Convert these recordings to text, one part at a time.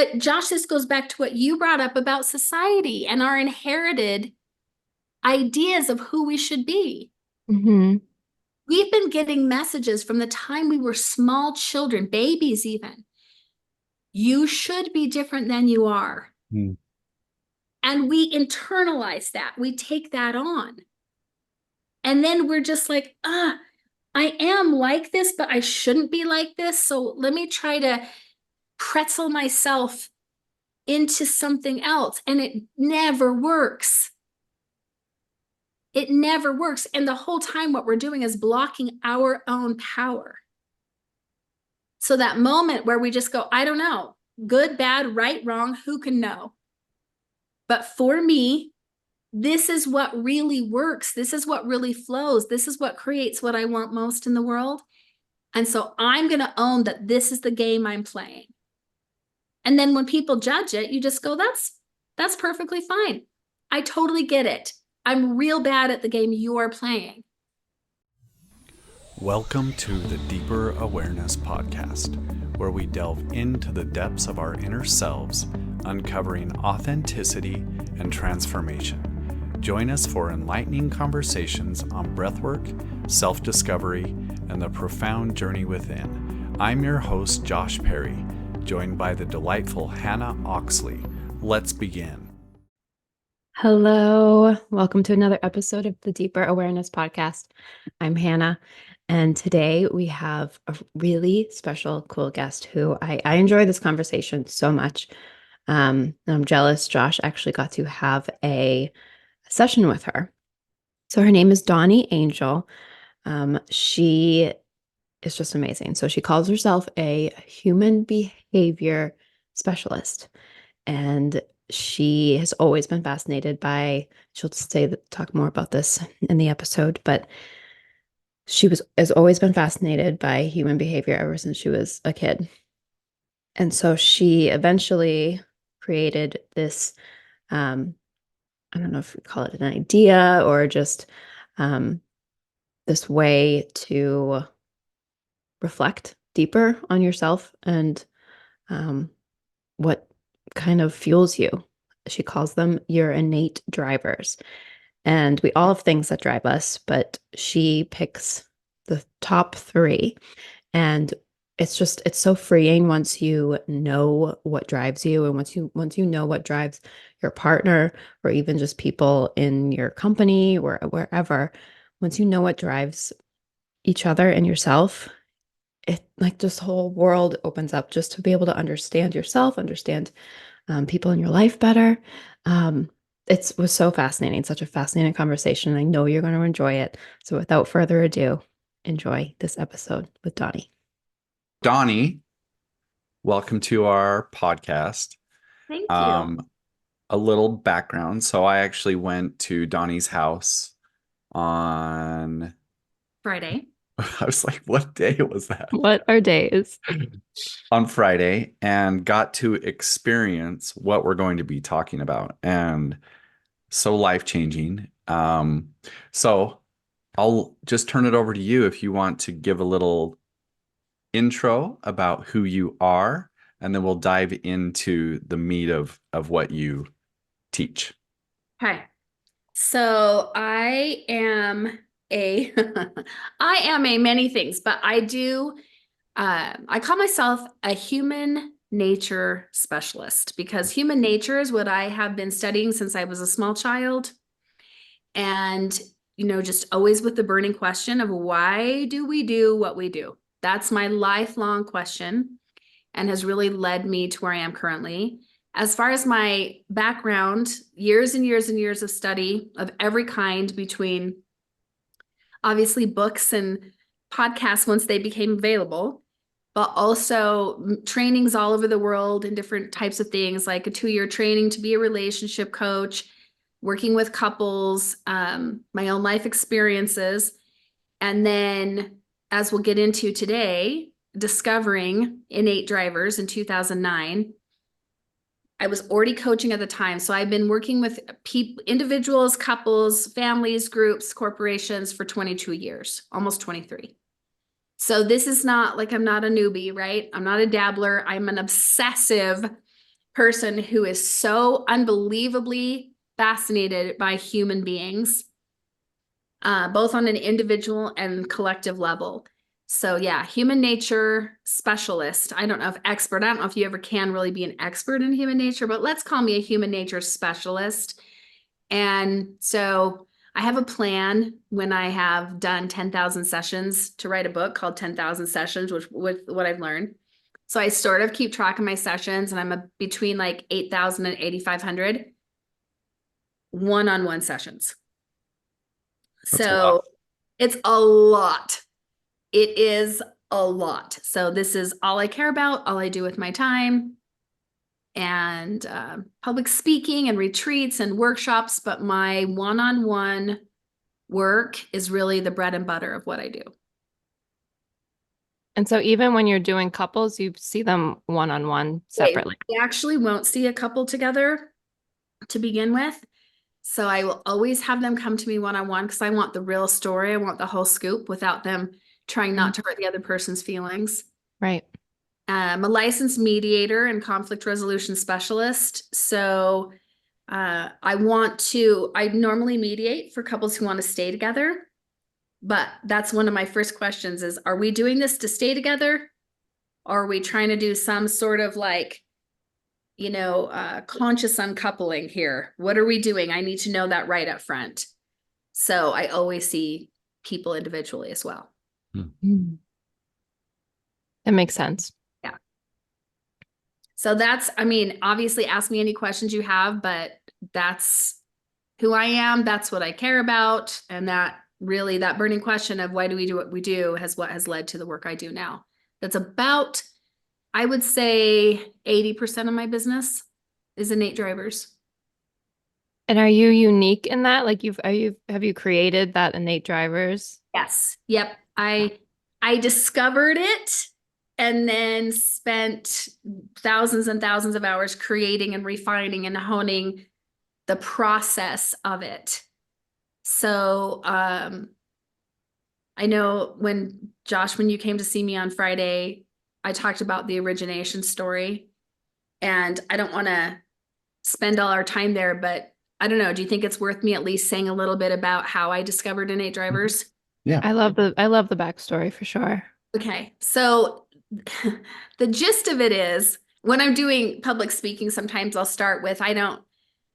But Josh, this goes back to what you brought up about society and our inherited ideas of who we should be. Hmm. We've been getting messages from the time we were small children, babies even. You should be different than you are. Mm. And we internalize that. We take that on. And then we're just like, I am like this, but I shouldn't be like this. So let me try to pretzel myself into something else. And it never works. It never works. And the whole time, what we're doing is blocking our own power. So that moment where we just go, I don't know, good, bad, right, wrong, who can know? But for me, this is what really works. This is what really flows. This is what creates what I want most in the world. And so I'm going to own that this is the game I'm playing. And then when people judge it, you just go, that's perfectly fine. I totally get it. I'm real bad at the game you are playing. Welcome to the Deeper Awareness Podcast, where we delve into the depths of our inner selves, uncovering authenticity and transformation. Join us for enlightening conversations on breathwork, self-discovery, and the profound journey within. I'm your host, Josh Perry, joined by the delightful Hannah Oxley. Let's begin. Hello. Welcome to another episode of the Deeper Awareness Podcast. I'm Hannah, and today we have a really special, cool guest who I enjoy this conversation so much. And I'm jealous Josh actually got to have a session with her. So her name is Dawni Angel. She is just amazing. So she calls herself a human behavior specialist. And she has always been fascinated by, she'll talk more about this in the episode, but has always been fascinated by human behavior ever since she was a kid. And so she eventually created this, I don't know if we call it an idea or just um, this way to reflect deeper on yourself and what kind of fuels you. She calls them your innate drivers. And we all have things that drive us, but she picks the top three. And it's so freeing once you know what drives you, and once you know what drives your partner, or even just people in your company or wherever. Once you know what drives each other and yourself, it, like, this whole world opens up just to be able to understand yourself, understand people in your life better. It was so fascinating, such a fascinating conversation. I know you're going to enjoy it. So without further ado, enjoy this episode with Dawni. Dawni, welcome to our podcast. Thank you. Um, a little background. So I actually went to Dawni's house on, Friday. I was like, what day was that? What are days? On Friday, and got to experience what we're going to be talking about. And so life-changing. So I'll just turn it over to you if you want to give a little intro about who you are, and then we'll dive into the meat of what you teach. Okay. So I am a many things, but I call myself a human nature specialist because human nature is what I have been studying since I was a small child. And, just always with the burning question of why do we do what we do? That's my lifelong question and has really led me to where I am currently. As far as my background, years and years and years of study of every kind, between obviously books and podcasts once they became available, but also trainings all over the world in different types of things, like a 2-year training to be a relationship coach, working with couples, my own life experiences. And then, as we'll get into today, discovering innate drivers in 2009. I was already coaching at the time. So I've been working with people, individuals, couples, families, groups, corporations for 22 years, almost 23. So this is not like, I'm not a newbie, right? I'm not a dabbler. I'm an obsessive person who is so unbelievably fascinated by human beings, both on an individual and collective level. So yeah, human nature specialist. I don't know if expert, I don't know if you ever can really be an expert in human nature, but let's call me a human nature specialist. And so I have a plan when I have done 10,000 sessions to write a book called 10,000 Sessions, which with what I've learned. So I sort of keep track of my sessions, and I'm between like 8,000 and 8,500 one-on-one sessions. That's a So lot. it's a lot. It is a lot. So this is all I care about, all I do with my time, and public speaking and retreats and workshops. But my one-on-one work is really the bread and butter of what I do. And so even when you're doing couples, you see them one-on-one separately. We actually won't see a couple together to begin with. So I will always have them come to me one-on-one because I want the real story. I want the whole scoop without them trying not to hurt the other person's feelings. Right. I'm a licensed mediator and conflict resolution specialist. So I normally mediate for couples who want to stay together. But that's one of my first questions is, are we doing this to stay together? Or are we trying to do some sort of like, conscious uncoupling here? What are we doing? I need to know that right up front. So I always see people individually as well. That makes sense. Yeah. So obviously ask me any questions you have, but that's who I am. That's what I care about. And that burning question of why do we do what we do what has led to the work I do now. That's about, I would say 80% of my business is innate drivers. And are you unique in that? Like have you created that innate drivers? Yes. Yep. I discovered it and then spent thousands and thousands of hours creating and refining and honing the process of it. So I know when you came to see me on Friday, I talked about the origination story, and I don't want to spend all our time there, but I don't know. Do you think it's worth me at least saying a little bit about how I discovered innate drivers? Yeah. I love the backstory for sure. Okay. So the gist of it is when I'm doing public speaking, sometimes I'll start with, I don't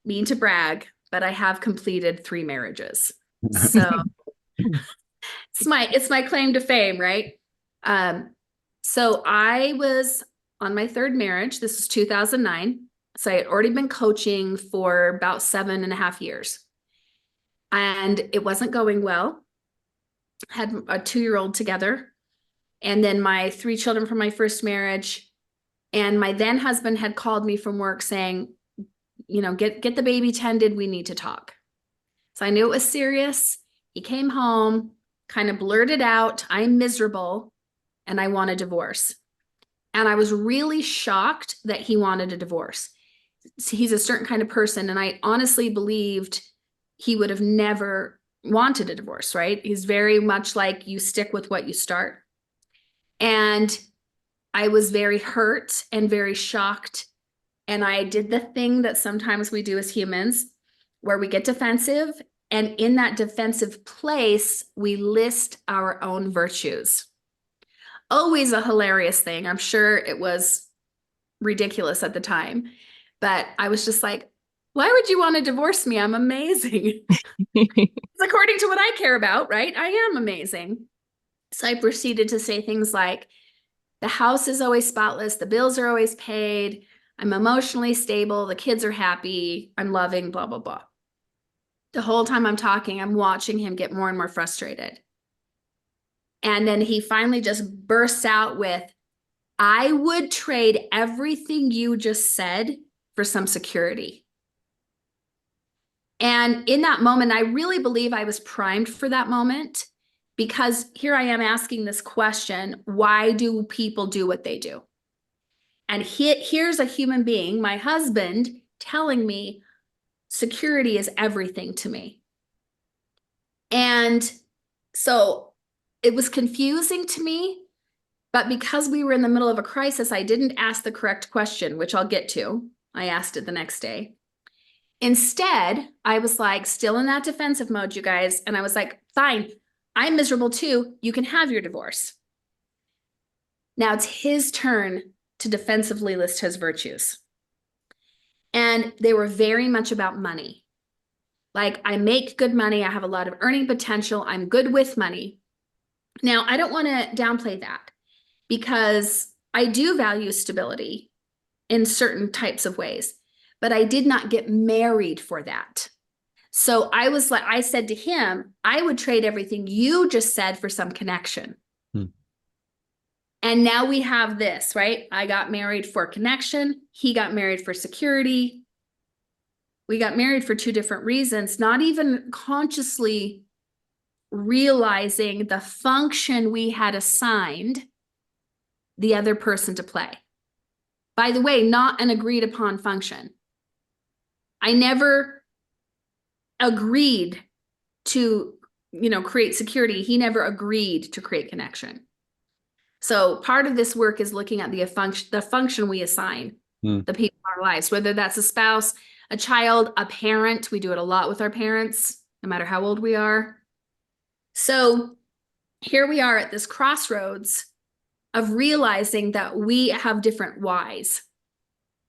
mean to brag, but I have completed 3 marriages. So it's my claim to fame, right? So I was on my 3rd marriage. This was 2009. So I had already been coaching for about 7.5 years. And it wasn't going well. Had a 2-year-old together. And then my 3 children from my first marriage. And my then husband had called me from work saying, get the baby tended. We need to talk. So I knew it was serious. He came home, kind of blurted out, I'm miserable and I want a divorce. And I was really shocked that he wanted a divorce. He's a certain kind of person. And I honestly believed he would have never wanted a divorce, right? He's very much like, you stick with what you start. And I was very hurt and very shocked. And I did the thing that sometimes we do as humans, where we get defensive. And in that defensive place, we list our own virtues. Always a hilarious thing. I'm sure it was ridiculous at the time, but I was just like, why would you want to divorce me? I'm amazing. It's according to what I care about, right? I am amazing. So I proceeded to say things like, the house is always spotless. The bills are always paid. I'm emotionally stable. The kids are happy. I'm loving, blah, blah, blah. The whole time I'm talking, I'm watching him get more and more frustrated. And then he finally just bursts out with, I would trade everything you just said for some security. And in that moment, I really believe I was primed for that moment, because here I am asking this question, why do people do what they do? And here's a human being, my husband, telling me security is everything to me. And so it was confusing to me, but because we were in the middle of a crisis, I didn't ask the correct question, which I'll get to. I asked it the next day. Instead, I was like, still in that defensive mode, you guys. And I was like, fine, I'm miserable too. You can have your divorce. Now it's his turn to defensively list his virtues. And they were very much about money. Like, I make good money. I have a lot of earning potential. I'm good with money. Now, I don't want to downplay that because I do value stability in certain types of ways, but I did not get married for that. So I said to him, I would trade everything you just said for some connection. And now we have this, right? I got married for connection. He got married for security. We got married for two different reasons, not even consciously realizing the function we had assigned the other person to play. By the way, not an agreed upon function. I never agreed to, create security. He never agreed to create connection. So part of this work is looking at the function we assign the people in our lives, whether that's a spouse, a child, a parent. We do it a lot with our parents, no matter how old we are. So here we are at this crossroads of realizing that we have different whys,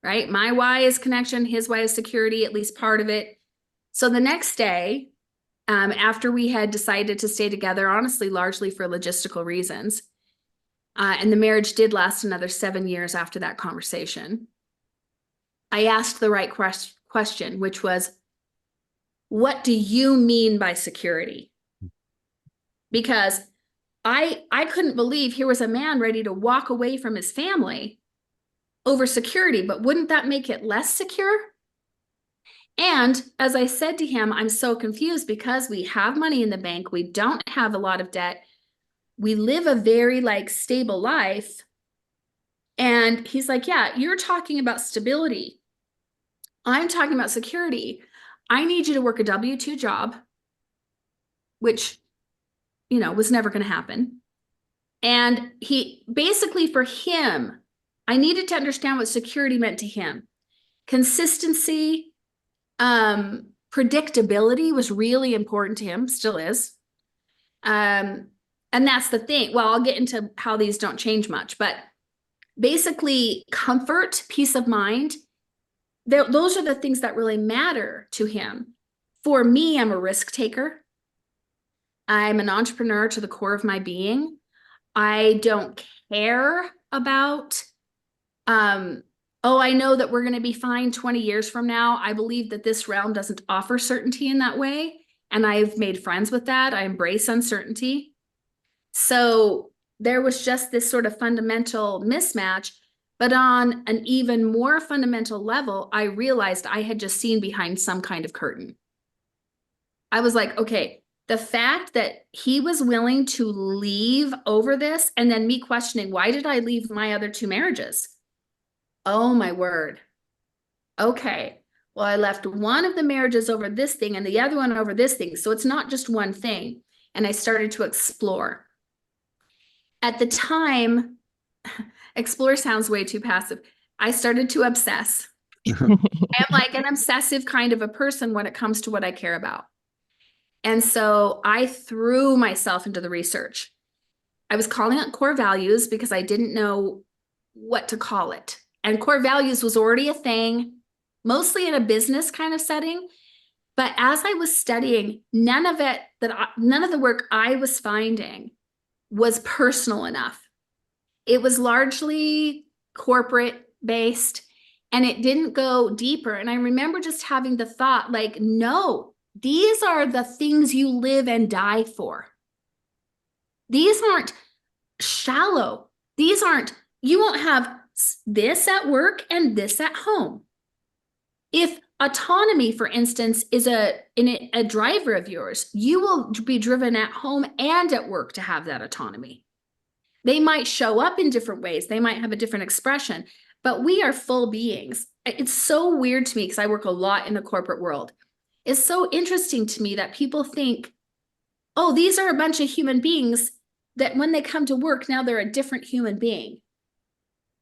right? My why is connection, his why is security, at least part of it. So the next day, after we had decided to stay together, honestly, largely for logistical reasons, and the marriage did last another 7 years after that conversation, I asked the right question, which was, what do you mean by security? Because I couldn't believe here was a man ready to walk away from his family over security, but wouldn't that make it less secure? And as I said to him, I'm so confused because we have money in the bank. We don't have a lot of debt. We live a very stable life. And he's like, yeah, you're talking about stability. I'm talking about security. I need you to work a W-2 job, which, was never going to happen. And he basically, for him, I needed to understand what security meant to him. Consistency, predictability was really important to him, still is. And that's the thing. Well, I'll get into how these don't change much, but basically comfort, peace of mind, those are the things that really matter to him. For me, I'm a risk taker. I'm an entrepreneur to the core of my being. I don't care about, I know that we're going to be fine 20 years from now. I believe that this realm doesn't offer certainty in that way. And I've made friends with that. I embrace uncertainty. So there was just this sort of fundamental mismatch. But on an even more fundamental level, I realized I had just seen behind some kind of curtain. I was like, okay, the fact that he was willing to leave over this, and then me questioning, why did I leave my other two marriages? Oh my word. Okay. Well, I left one of the marriages over this thing and the other one over this thing. So it's not just one thing. And I started to explore. At the time, explore sounds way too passive. I started to obsess. I'm like an obsessive kind of a person when it comes to what I care about. And so I threw myself into the research. I was calling it core values because I didn't know what to call it. And core values was already a thing, mostly in a business kind of setting. But as I was studying, none of the work I was finding was personal enough. It was largely corporate based and it didn't go deeper. And I remember just having the thought no, these are the things you live and die for. These aren't shallow. You won't have this at work and this at home. If autonomy, for instance, is a driver of yours, you will be driven at home and at work to have that autonomy. They might show up in different ways. They might have a different expression, but we are full beings. It's so weird to me because I work a lot in the corporate world. It's so interesting to me that people think, oh, these are a bunch of human beings that when they come to work, now they're a different human being.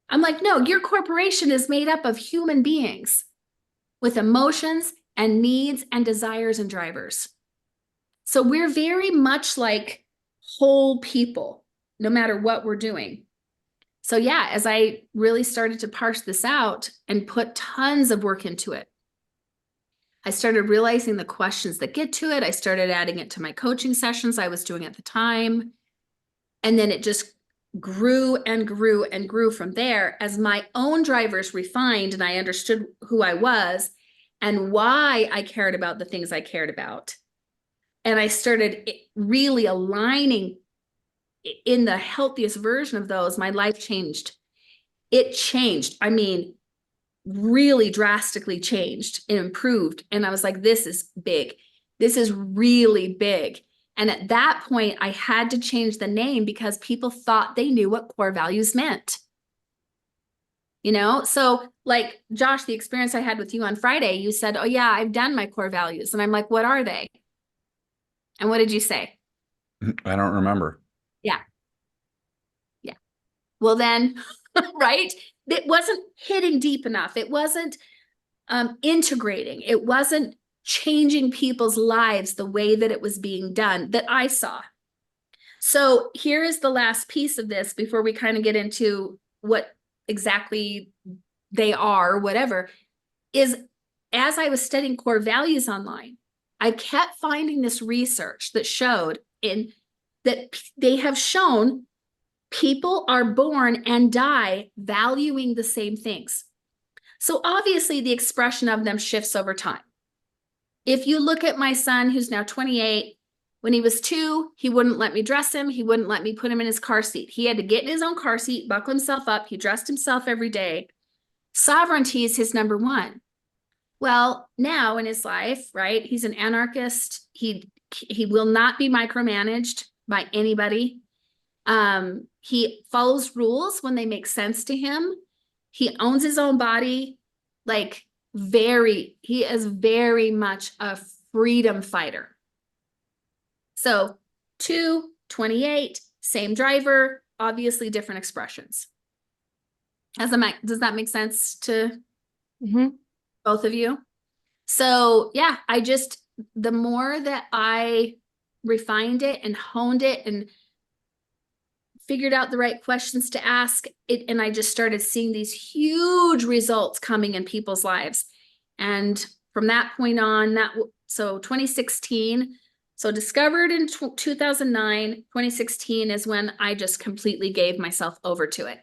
I'm like, no, your corporation is made up of human beings with emotions and needs and desires and drivers. So we're very much like whole people, no matter what we're doing. So yeah, as I really started to parse this out and put tons of work into it, I started realizing the questions that get to it. I started adding it to my coaching sessions I was doing at the time. And then it just grew and grew and grew from there as my own drivers refined and I understood who I was and why I cared about the things I cared about. And I started really aligning in the healthiest version of those. My life changed. It changed. I mean, really drastically changed and improved. And I was like, this is big. This is really big. And at that point, I had to change the name because people thought they knew what core values meant. You know, so like Josh, the experience I had with you on Friday, you said, oh, yeah, I've done my core values. And I'm like, what are they? And what did you say? I don't remember. Yeah. Yeah. Well, then, right? It wasn't hitting deep enough. It wasn't integrating. It wasn't changing people's lives the way that it was being done that I saw. So here is the last piece of this before we kind of get into what exactly they are, whatever, is as I was studying core values online, I kept finding this research that showed that they have shown people are born and die valuing the same things. So obviously the expression of them shifts over time. If you look at my son, who's now 28, when he was 2, he wouldn't let me dress him. He wouldn't let me put him in his car seat. He had to get in his own car seat, buckle himself up. He dressed himself every day. Sovereignty is his number one. Well, now in his life, right, he's an anarchist. He will not be micromanaged by anybody. He follows rules when they make sense to him. He owns his own body. Like he is very much a freedom fighter. So 2, 28, same driver, obviously different expressions. Does that make sense to both of you? So yeah, the more that I refined it and honed it and figured out the right questions to ask it, and I just started seeing these huge results coming in people's lives. And from that point on, so 2016, so discovered in 2009, 2016 is when I just completely gave myself over to it.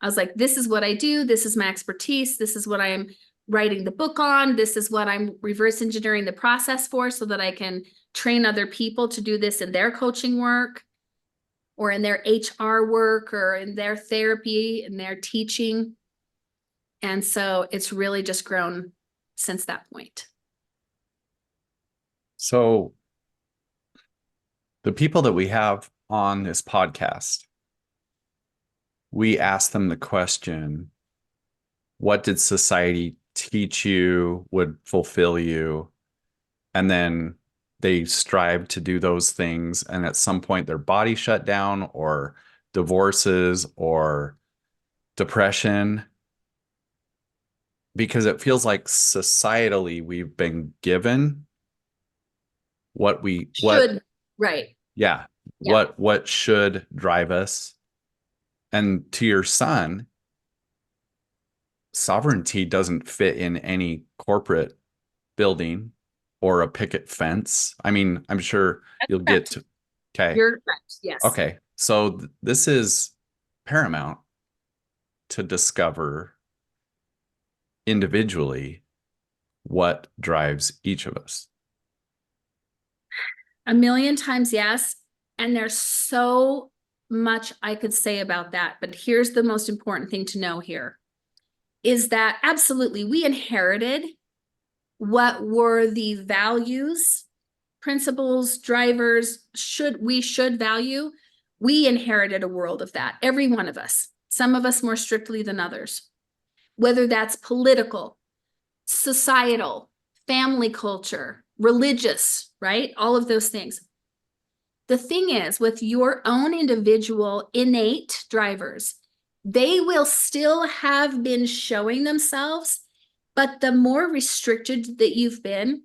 I was like, this is what I do. This is my expertise. This is what I'm writing the book on. This is what I'm reverse engineering the process for so that I can train other people to do this in their coaching work or in their HR work or in their therapy and their teaching. And so it's really just grown since that point. So the people that we have on this podcast, we ask them the question, what did society teach you would fulfill you? And then they strive to do those things. And at some point their body shut down or divorces or depression, because it feels like societally we've been given what right. Yeah. Yeah. What should drive us. And to your son, sovereignty doesn't fit in any corporate building or a picket fence. I mean, I'm sure you'll get to. Okay. You're correct. Yes. Okay. So this is paramount to discover individually what drives each of us. A million times yes. And there's so much I could say about that. But here's the most important thing to know here is that absolutely we inherited what were the values, principles, drivers we should value. We inherited a world of that, every one of us, some of us more strictly than others, whether that's political, societal, family culture, religious, right? All of those things. The thing is, with your own individual innate drivers, they will still have been showing themselves, but the more restricted that you've been,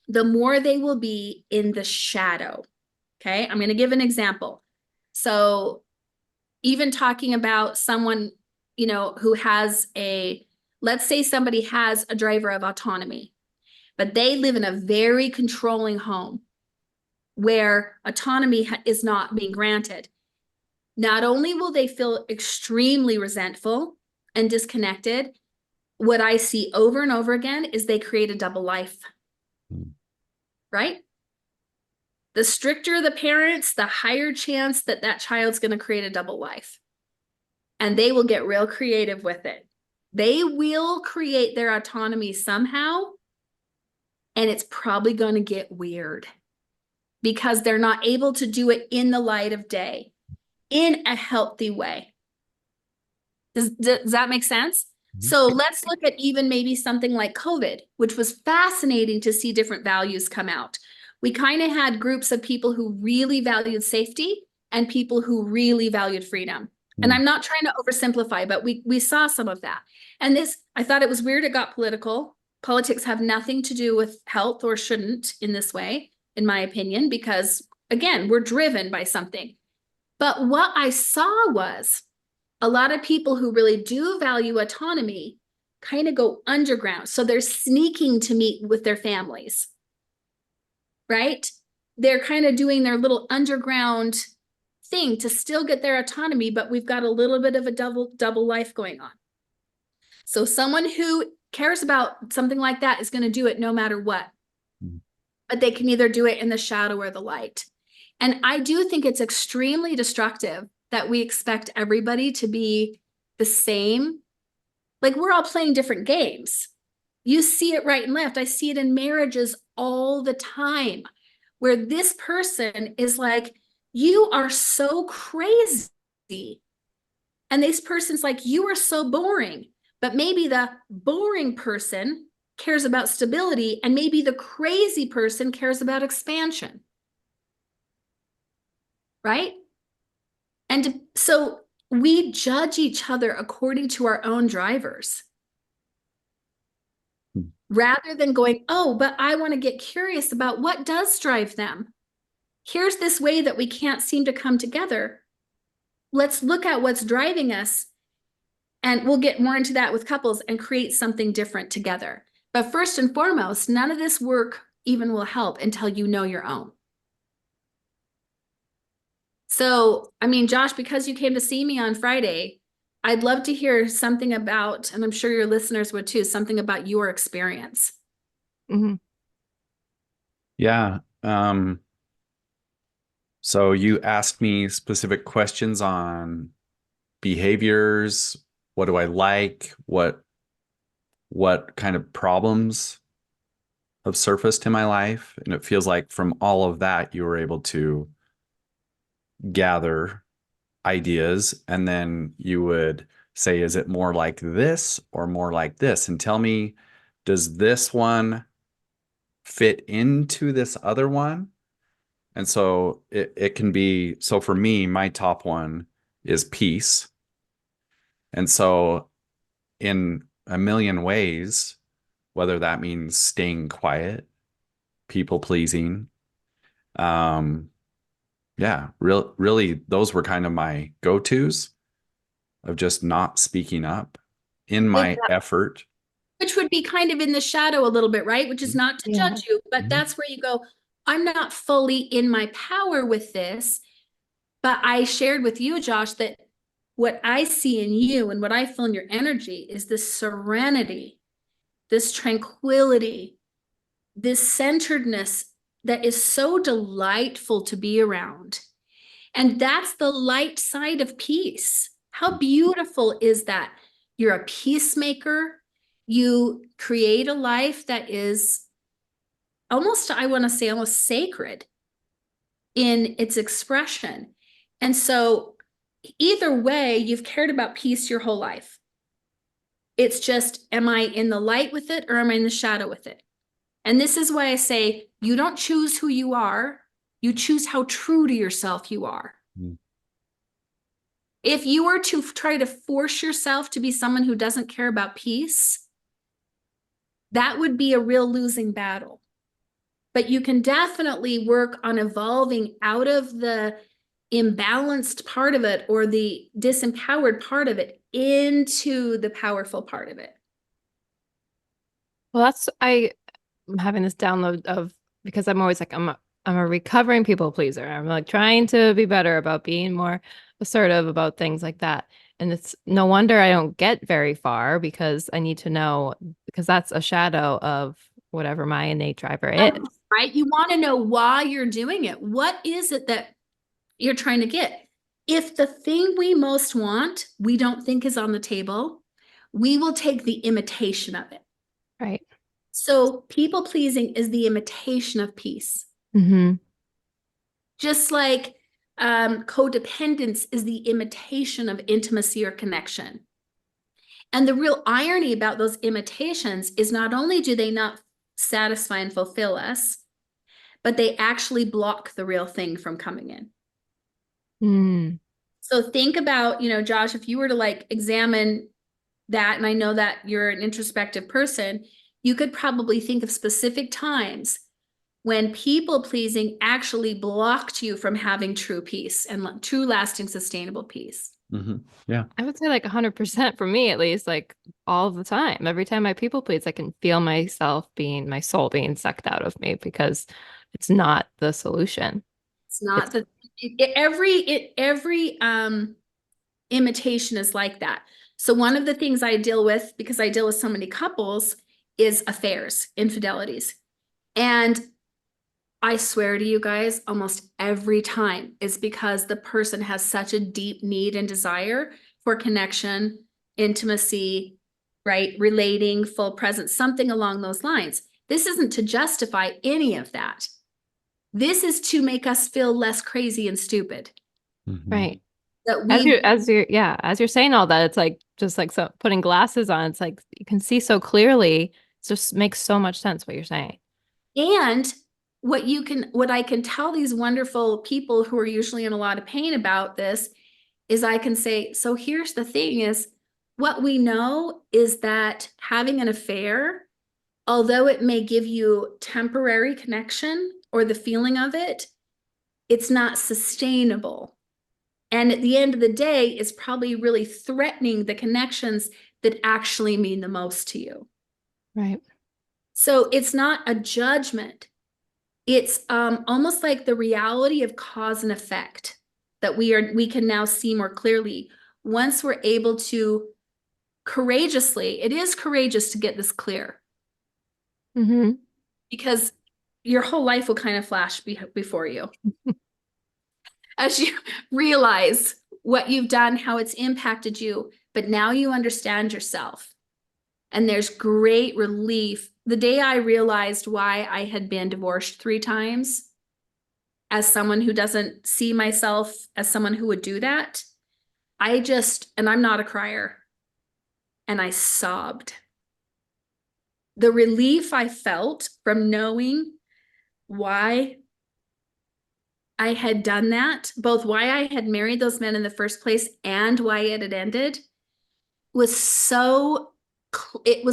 the more they will be in the shadow. Okay, I'm going to give an example. So even talking about someone, who has let's say somebody has a driver of autonomy, but they live in a very controlling home where autonomy is not being granted. Not only will they feel extremely resentful and disconnected, what I see over and over again is they create a double life, right? The stricter the parents, the higher chance that that child's going to create a double life. And they will get real creative with it. They will create their autonomy somehow, and it's probably going to get weird because they're not able to do it in the light of day, in a healthy way. Does that make sense? So let's look at even maybe something like COVID, which was fascinating to see different values come out. We kind of had groups of people who really valued safety and people who really valued freedom. And I'm not trying to oversimplify, but we saw some of that. And I thought it was weird it got political. Politics have nothing to do with health, or shouldn't in this way, in my opinion, because again, we're driven by something. But what I saw was a lot of people who really do value autonomy kind of go underground. So they're sneaking to meet with their families, right? They're kind of doing their little underground thing to still get their autonomy, but we've got a little bit of a double life going on. So someone who cares about something like that is going to do it no matter what. But they can either do it in the shadow or the light. And I do think it's extremely destructive that we expect everybody to be the same. Like, we're all playing different games. You see it right and left. I see it in marriages all the time, where this person is like, you are so crazy. And this person's like, you are so boring. But maybe the boring person cares about stability, and maybe the crazy person cares about expansion. Right? And so we judge each other according to our own drivers, rather than going, oh, but I want to get curious about what does drive them. Here's this way that we can't seem to come together. Let's look at what's driving us, and we'll get more into that with couples and create something different together. But first and foremost, none of this work even will help until you know your own. So, I mean, Josh, because you came to see me on Friday, I'd love to hear something about, and I'm sure your listeners would too, something about your experience. Yeah. So you asked me specific questions on behaviors. What do I like? What kind of problems have surfaced in my life? And it feels like from all of that, you were able to gather ideas, and then you would say, is it more like this or more like this? And tell me, does this one fit into this other one? And so it can be, so for me, my top one is peace. And so in a million ways, whether that means staying quiet, people pleasing, yeah, really, those were kind of my go-tos of just not speaking up in my effort. Which would be kind of in the shadow a little bit, right? Which is not to judge you, but that's where you go, I'm not fully in my power with this. But I shared with you, Josh, that what I see in you and what I feel in your energy is this serenity, this tranquility, this centeredness that is so delightful to be around. And that's the light side of peace. How beautiful is that? You're a peacemaker. You create a life that is almost, I want to say, almost sacred in its expression. And so either way, you've cared about peace your whole life. It's just, am I in the light with it or am I in the shadow with it? And this is why I say, you don't choose who you are. You choose how true to yourself you are. If you were to try to force yourself to be someone who doesn't care about peace, that would be a real losing battle. But you can definitely work on evolving out of the imbalanced part of it or the disempowered part of it into the powerful part of it. Well, I'm having this download of, because I'm always like, I'm a recovering people pleaser. I'm like trying to be better about being more assertive about things like that. And it's no wonder I don't get very far, because I need to know, because that's a shadow of whatever my innate driver is. Right? You want to know why you're doing it. What is it that you're trying to get? If the thing we most want, we don't think is on the table, we will take the imitation of it. Right. So people pleasing is the imitation of peace. Mm-hmm. Just like codependence is the imitation of intimacy or connection. And the real irony about those imitations is not only do they not satisfy and fulfill us, but they actually block the real thing from coming in. Mm. So think about, Josh, if you were to like examine that, and I know that you're an introspective person, you could probably think of specific times when people pleasing actually blocked you from having true peace and true, lasting, sustainable peace. Mm-hmm. Yeah. I would say like 100% for me, at least, like all the time. Every time I people please, I can feel my soul being sucked out of me, because it's not the solution. It's not every imitation is like that. So one of the things I deal with, because I deal with so many couples, is affairs, infidelities. And I swear to you guys, almost every time is because the person has such a deep need and desire for connection, intimacy, right? Relating, full presence, something along those lines. This isn't to justify any of that. This is to make us feel less crazy and stupid. Mm-hmm. Right. That As you're saying all that, it's like just like so putting glasses on, it's like you can see so clearly. It just makes so much sense what you're saying. And what I can tell these wonderful people who are usually in a lot of pain about this is I can say, so here's the thing is what we know is that having an affair, although it may give you temporary connection or the feeling of it, it's not sustainable. And at the end of the day, it's probably really threatening the connections that actually mean the most to you. Right. So it's not a judgment. It's almost like the reality of cause and effect that we can now see more clearly once we're able to courageously, it is courageous to get this clear. Mm-hmm. Because your whole life will kind of flash before you as you realize what you've done, how it's impacted you, but now you understand yourself. And there's great relief. The day I realized why I had been divorced 3 times, as someone who doesn't see myself as someone who would do that, and I'm not a crier, and I sobbed. The relief I felt from knowing why I had done that, both why I had married those men in the first place and why it had ended, it was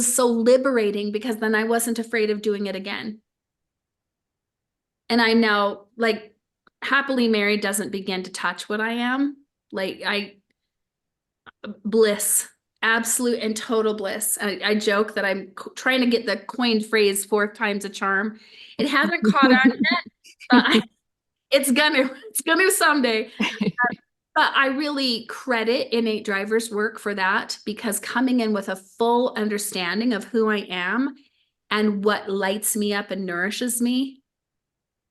so liberating, because then I wasn't afraid of doing it again. And I'm now like happily married doesn't begin to touch what I am. Bliss, absolute and total bliss. I joke that I'm trying to get the coined phrase 4th time's a charm. It hasn't caught on yet, but it's gonna someday. But I really credit Innate Driver's work for that, because coming in with a full understanding of who I am and what lights me up and nourishes me,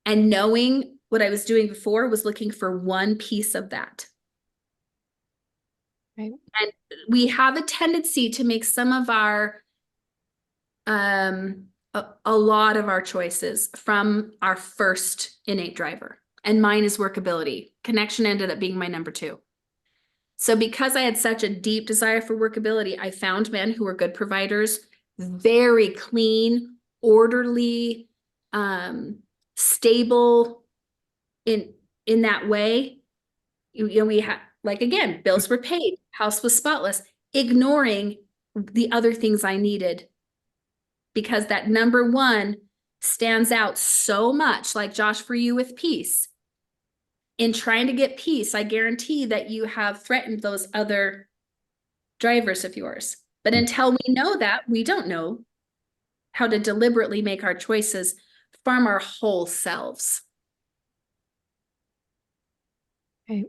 and knowing what I was doing before was looking for one piece of that. Right. And we have a tendency to make some of our a lot of our choices from our first innate driver, and mine is workability. Connection ended up being my number 2. So because I had such a deep desire for workability, I found men who were good providers, very clean, orderly, stable in that way. We had Like again, bills were paid, house was spotless, ignoring the other things I needed. Because that number one stands out so much, like Josh, for you with peace. In trying to get peace, I guarantee that you have threatened those other drivers of yours. But until we know that, we don't know how to deliberately make our choices from our whole selves. Okay.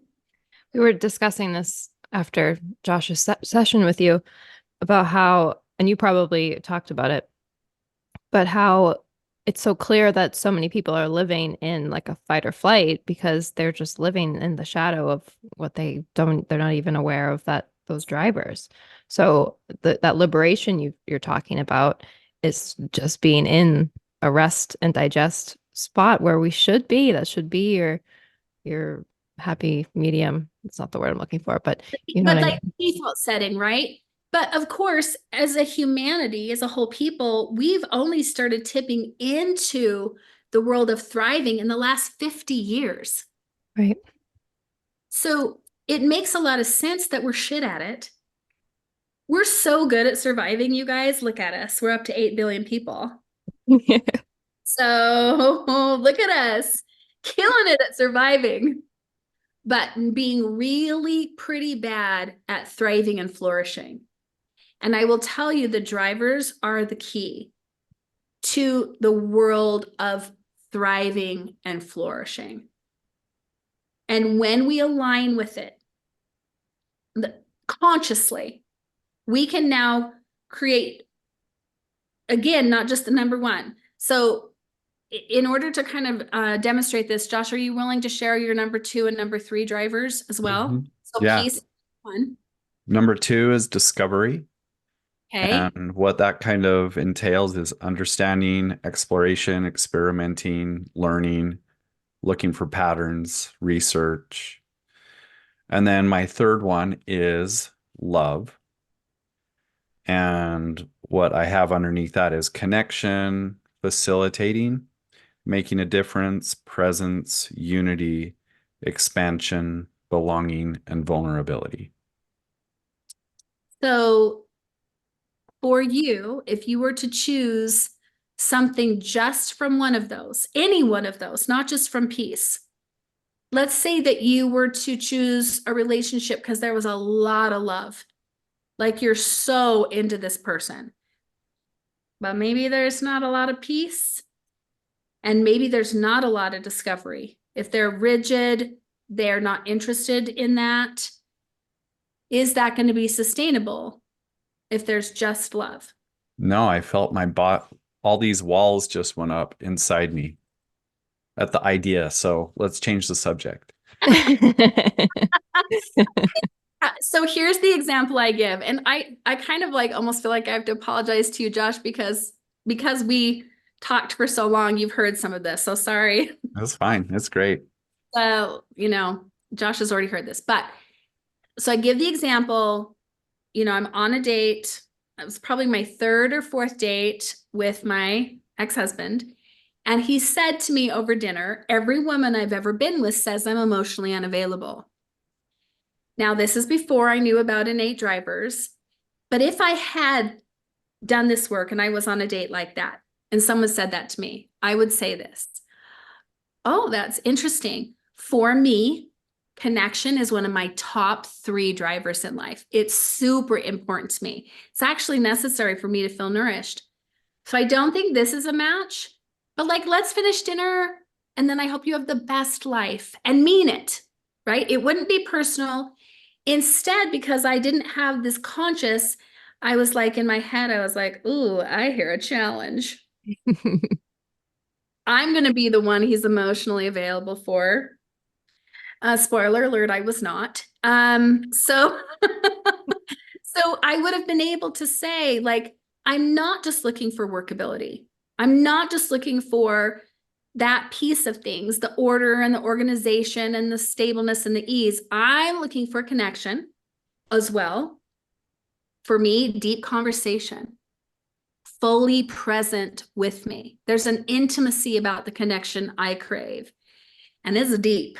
We were discussing this after Josh's session with you about how, and you probably talked about it, but how it's so clear that so many people are living in like a fight or flight because they're just living in the shadow of what they're not even aware of those drivers. So that liberation you're talking about is just being in a rest and digest spot where we should be. That should be your happy medium. It's not the word I'm looking for, but you know But what I like default setting, right? But of course, as a humanity, as a whole people, we've only started tipping into the world of thriving in the last 50 years. mean? Right. So it makes a lot of sense that we're shit at it. We're so good at surviving, you guys. Look at us. We're up to 8 billion people. So look at us killing it at surviving, but being really pretty bad at thriving and flourishing. And I will tell you, the drivers are the key to the world of thriving and flourishing. And when we align with it consciously, we can now create, again, not just the number one. So in order to kind of demonstrate this, Josh, are you willing to share your number 2 and number 3 drivers as well? Mhm. So Yeah. peace, one. Number 2 is discovery. Okay. And what that kind of entails is understanding, exploration, experimenting, learning, looking for patterns, research. And then my third one is love. And what I have underneath that is connection, facilitating, making a difference, presence, unity, expansion, belonging, and vulnerability. So for you, if you were to choose something just from one of those, any one of those, not just from peace, let's say that you were to choose a relationship because there was a lot of love, like you're so into this person, but maybe there's not a lot of peace, and maybe there's not a lot of discovery. If they're rigid, they're not interested in that. Is that going to be sustainable if there's just love? No, I felt all these walls just went up inside me at the idea. So let's change the subject. So here's the example I give. And I kind of like almost feel like I have to apologize to you, Josh, because we talked for so long, you've heard some of this. So sorry. That's fine. That's great. Josh has already heard this, but so I give the example, I'm on a date. It was probably my 3rd or 4th date with my ex-husband. And he said to me over dinner, every woman I've ever been with says I'm emotionally unavailable. Now, this is before I knew about innate drivers. But if I had done this work and I was on a date like that, and someone said that to me, I would say this. Oh, that's interesting. For me, connection is one of my top 3 drivers in life. It's super important to me. It's actually necessary for me to feel nourished. So I don't think this is a match, but like, let's finish dinner. And then I hope you have the best life and mean it, right? It wouldn't be personal. Instead, because I didn't have this conscious, I was like, in my head, I was like, ooh, I hear a challenge. I'm going to be the one he's emotionally available for. Spoiler alert, I was not. So so I would have been able to say, like, I'm not just looking for workability. I'm not just looking for that piece of things, the order and the organization and the stableness and the ease. I'm looking for connection as well. For me, deep conversation, fully present with me. There's an intimacy about the connection I crave, and it's deep.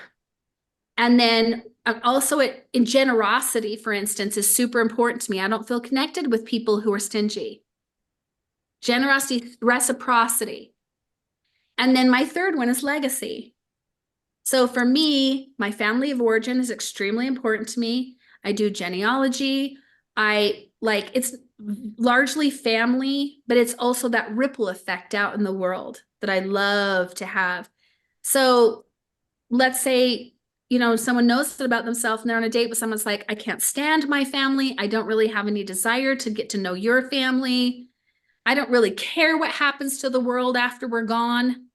And then also in generosity, for instance, is super important to me. I don't feel connected with people who are stingy. Generosity, reciprocity. And then my third one is legacy. So for me, my family of origin is extremely important to me. I do genealogy. It's largely family, but it's also that ripple effect out in the world that I love to have. So let's say, someone knows about themselves and they're on a date with someone's like, I can't stand my family. I don't really have any desire to get to know your family. I don't really care what happens to the world after we're gone.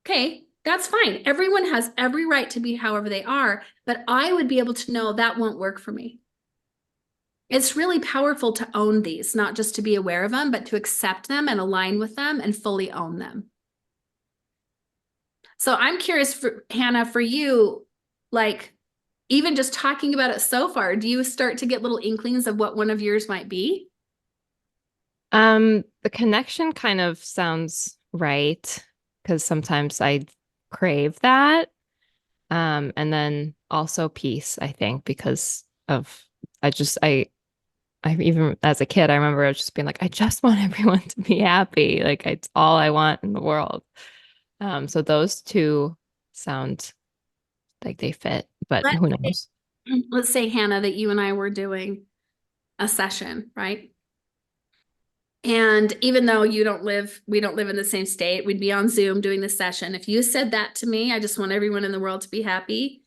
Okay, that's fine. Everyone has every right to be however they are, but I would be able to know that won't work for me. It's really powerful to own these, not just to be aware of them, but to accept them and align with them and fully own them. So I'm curious, for Hannah, for you, like even just talking about it so far, do you start to get little inklings of what one of yours might be? The connection kind of sounds right because sometimes I crave that. And then also peace, I think, because of I even as a kid, I remember just being like, I just want everyone to be happy. Like it's all I want in the world. So those two sound like they fit, but Let's who say, knows? let's say, Hannah, that you and I were doing a session, right? And even though we don't live in the same state, we'd be on Zoom doing the session. If you said that to me, I just want everyone in the world to be happy.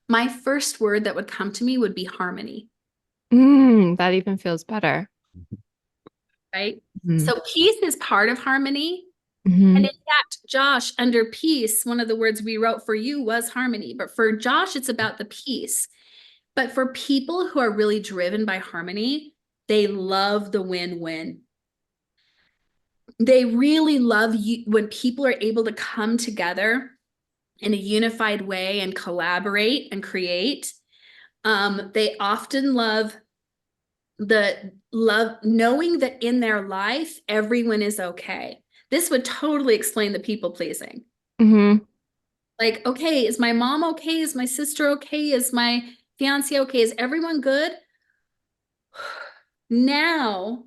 My first word that would come to me would be harmony, That even feels better. right? Mm-hmm. So peace is part of harmony. Mm-hmm. And in fact, Josh, under peace, one of the words we wrote for you was harmony. But for Josh, it's about the peace. But for people who are really driven by harmony, they love the win-win. They really love you when people are able to come together in a unified way and collaborate and create. They often love knowing that in their life, everyone is okay. This would totally explain the people pleasing. Mm-hmm. Like, okay, is my mom okay? Is my sister okay? Is my fiance okay? Is everyone good? Now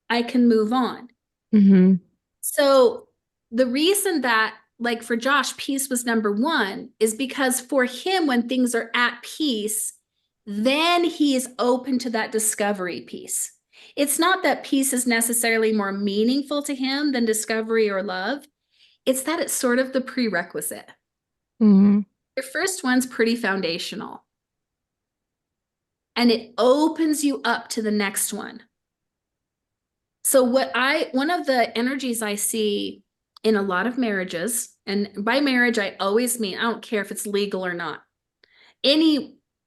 I can move on. Mm-hmm. So the reason that, like for Josh, peace was number one is because for him, when things are at peace, then he is open to that discovery piece. It's not that peace is necessarily more meaningful to him than discovery or love. It's that it's sort of the prerequisite. Mm-hmm. Your first one's pretty foundational, and it opens you up to the next one. So one of the energies I see in a lot of marriages, and by marriage, I always mean, I don't care if it's legal or not.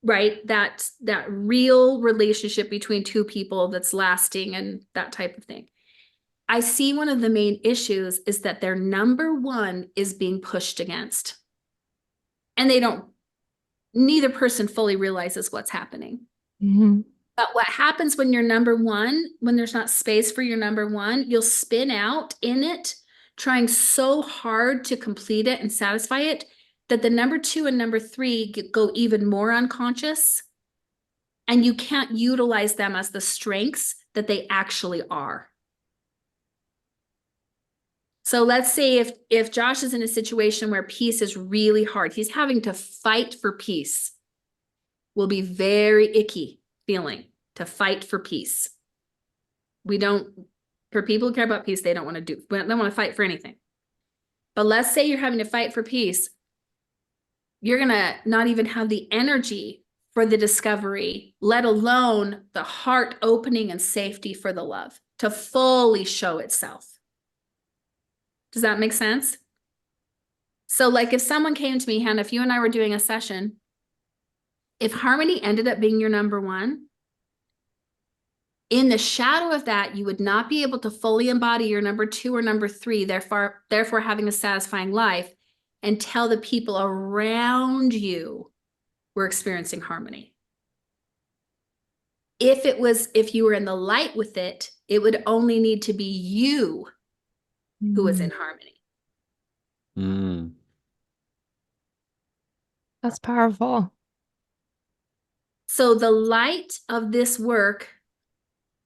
Right, that real relationship between two people that's lasting and that type of thing. I see one of the main issues is that their number one is being pushed against. And neither person fully realizes what's happening. Mm-hmm. But what happens when you're number one, when there's not space for your number one, you'll spin out in it, trying so hard to complete it and satisfy it, that the number two and number three go even more unconscious. And you can't utilize them as the strengths that they actually are. So let's say if Josh is in a situation where peace is really hard, he's having to fight for peace, will be very icky feeling to fight for peace. For people who care about peace, they don't want to fight for anything. But let's say you're having to fight for peace. You're going to not even have the energy for the discovery, let alone the heart opening and safety for the love to fully show itself. Does that make sense? So like if someone came to me, Hannah, if you and I were doing a session, if harmony ended up being your number one, in the shadow of that, you would not be able to fully embody your number two or number three, therefore having a satisfying life until the people around you were experiencing harmony. If you were in the light with it, it would only need to be you who was in harmony. Mm. That's powerful. So the light of this work,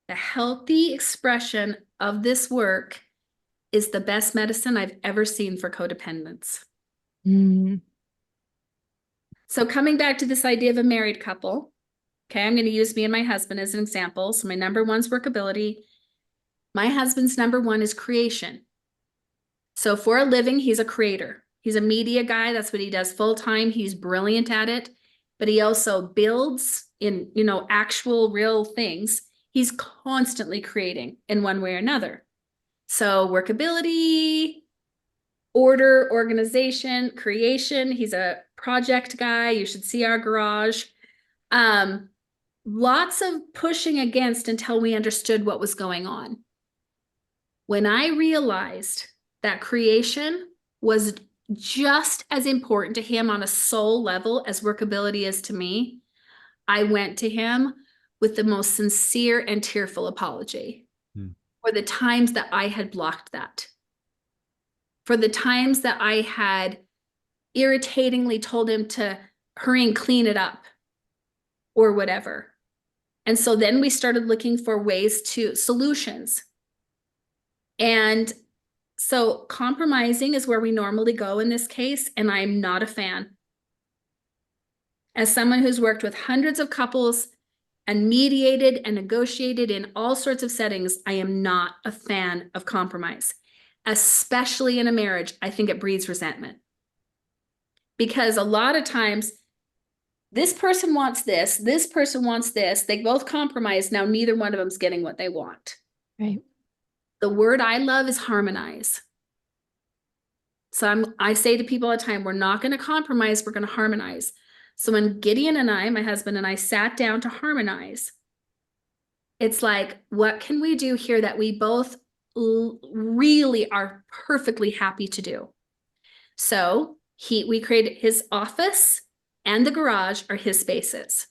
the healthy expression of this work, is the best medicine I've ever seen for codependence. Mm. So coming back to this idea of a married couple, okay, I'm going to use me and my husband as an example. So my number one's workability. My husband's number one is creation. So for a living, he's a creator. He's a media guy. That's what he does full time. He's brilliant at it, but he also builds in, actual real things. He's constantly creating in one way or another. So workability, order, organization, creation. He's a project guy. You should see our garage. Lots of pushing against until we understood what was going on. When I realized that creation was just as important to him on a soul level as workability is to me, I went to him with the most sincere and tearful apology for the times that I had blocked that, for the times that I had irritatingly told him to hurry and clean it up or whatever. And so then we started looking for ways to solutions. And so compromising is where we normally go in this case, and I'm not a fan. As someone who's worked with hundreds of couples and mediated and negotiated in all sorts of settings, I am not a fan of compromise, especially in a marriage. I think it breeds resentment. Because a lot of times, this person wants this person wants this, they both compromise, now neither one of them's getting what they want. Right. The word I love is harmonize. So I say to people all the time, we're not going to compromise, we're going to harmonize. So when Gideon and I, my husband and I, sat down to harmonize, it's like, what can we do here that we both really are perfectly happy to do? So we created his office and the garage are his spaces.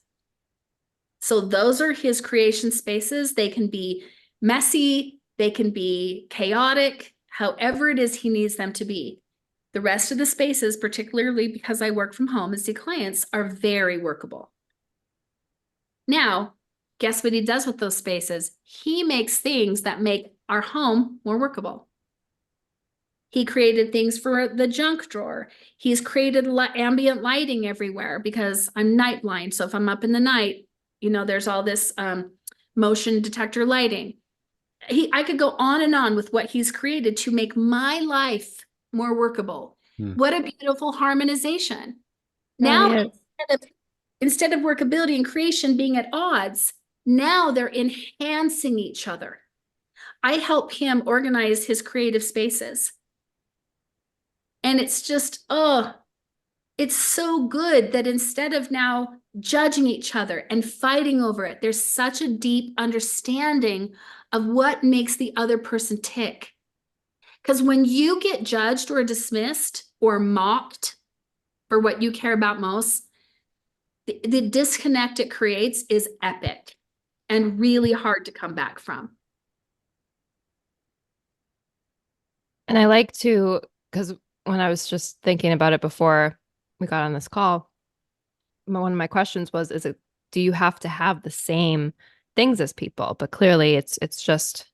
So those are his creation spaces. They can be messy, they can be chaotic, however it is he needs them to be. The rest of the spaces, particularly because I work from home and see clients, are very workable. Now, guess what he does with those spaces? He makes things that make our home more workable. He created things for the junk drawer. He's created ambient lighting everywhere because I'm night blind. So if I'm up in the night, there's all this motion detector lighting. I could go on and on with what he's created to make my life more workable. What a beautiful harmonization. Now, instead of workability and creation being at odds, now they're enhancing each other. I help him organize his creative spaces. And it's just, it's so good that instead of now judging each other and fighting over it, there's such a deep understanding of what makes the other person tick. Because when you get judged or dismissed or mocked for what you care about most, the disconnect it creates is epic and really hard to come back from. And I like to, because when I was just thinking about it before we got on this call, one of my questions was, do you have to have the same things as people? But clearly it's just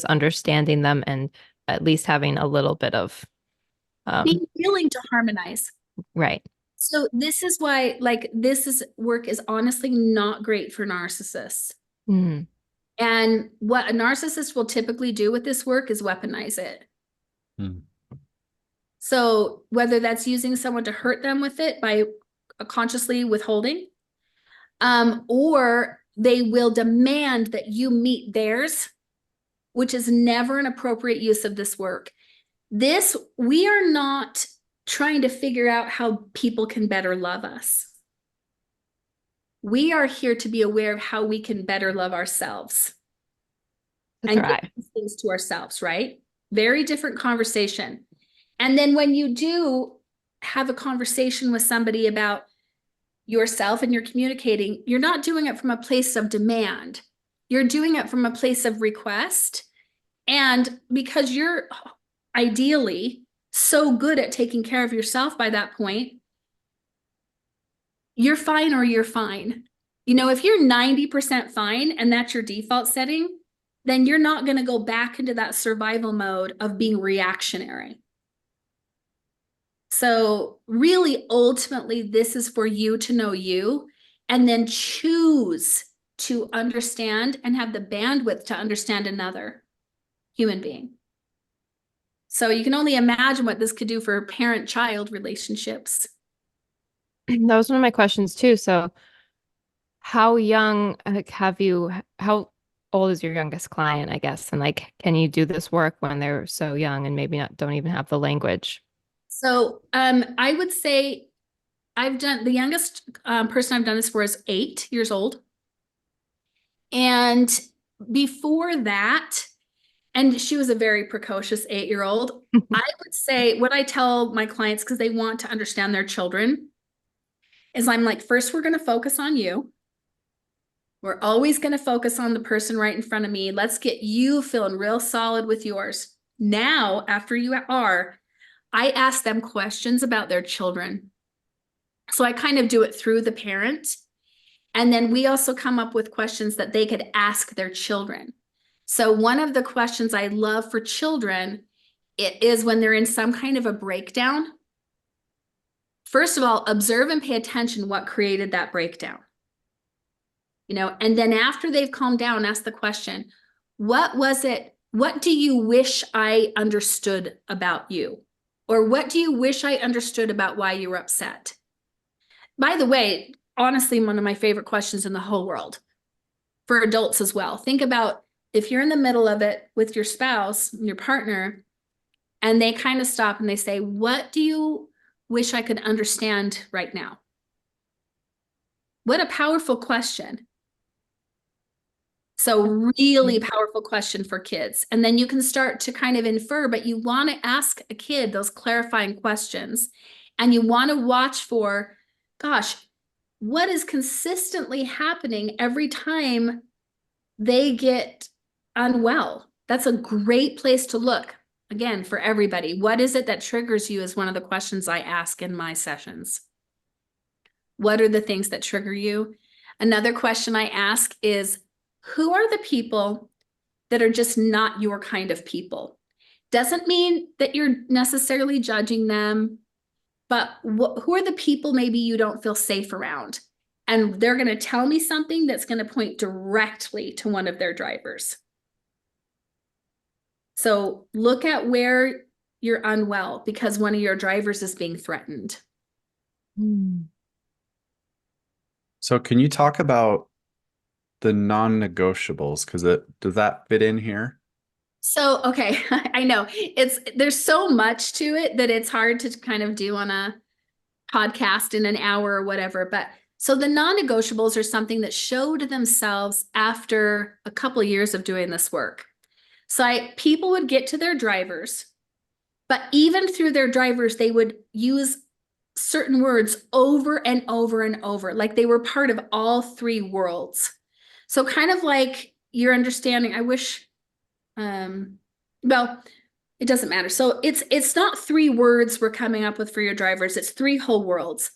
understanding them and at least having a little bit of being willing to harmonize. Right. So this is why, work is honestly not great for narcissists. Mm. And what a narcissist will typically do with this work is weaponize it. So whether that's using someone to hurt them with it by consciously withholding, or they will demand that you meet theirs, which is never an appropriate use of this work. We are not trying to figure out how people can better love us. We are here to be aware of how we can better love ourselves and give things to ourselves, right? Very different conversation. And then when you do have a conversation with somebody about yourself and you're communicating, you're not doing it from a place of demand. You're doing it from a place of request. And because you're ideally so good at taking care of yourself by that point, you're fine or you're fine. You know, if you're 90% fine and that's your default setting, then you're not going to go back into that survival mode of being reactionary. So really, ultimately, this is for you to know you and then choose to understand and have the bandwidth to understand another human being. So you can only imagine what this could do for parent-child relationships. That was one of my questions too. So how young how old is your youngest client, I guess? And like, can you do this work when they're so young and maybe don't even have the language? So I would say the youngest person I've done this for is 8 years old. And before that, and she was a very precocious 8-year-old, I would say what I tell my clients, because they want to understand their children, is I'm like, first, we're going to focus on you. We're always going to focus on the person right in front of me. Let's get you feeling real solid with yours. Now, after you are, I ask them questions about their children. So I kind of do it through the parent. And then we also come up with questions that they could ask their children. So one of the questions I love for children, it is when they're in some kind of a breakdown. First of all, observe and pay attention what created that breakdown. You know, and then after they've calmed down, ask the question, what was it? What do you wish I understood about you? Or what do you wish I understood about why you were upset? By the way, honestly, one of my favorite questions in the whole world for adults as well. Think about if you're in the middle of it with your spouse, your partner, and they kind of stop and they say, what do you wish I could understand right now? What a powerful question. So really powerful question for kids. And then you can start to kind of infer, but you want to ask a kid those clarifying questions. And you want to watch for, gosh, what is consistently happening every time they get unwell? That's a great place to look. Again, for everybody, what is it that triggers you is one of the questions I ask in my sessions. What are the things that trigger you? Another question I ask is, who are the people that are just not your kind of people? Doesn't mean that you're necessarily judging them, but who are the people maybe you don't feel safe around? And they're going to tell me something that's going to point directly to one of their drivers. So look at where you're unwell because one of your drivers is being threatened. So can you talk about the non-negotiables? Because does that fit in here? So, okay, I know there's so much to it that it's hard to kind of do on a podcast in an hour or whatever. But so the non-negotiables are something that showed themselves after a couple of years of doing this work. So people would get to their drivers, but even through their drivers, they would use certain words over and over and over, like they were part of all 3 worlds. So kind of like your understanding, I wish, well, it doesn't matter. So it's not 3 words we're coming up with for your drivers. It's 3 whole worlds.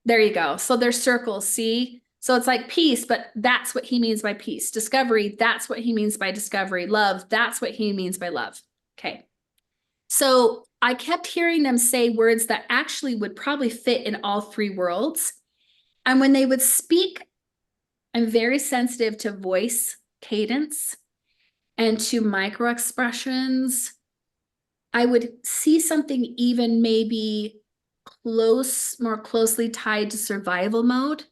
There you go. So there's circles, see? So it's like peace, but that's what he means by peace. Discovery, that's what he means by discovery. Love, that's what he means by love. Okay. So I kept hearing them say words that actually would probably fit in all 3 worlds. And when they would speak, I'm very sensitive to voice cadence and to micro expressions. I would see something even maybe more closely tied to survival mode.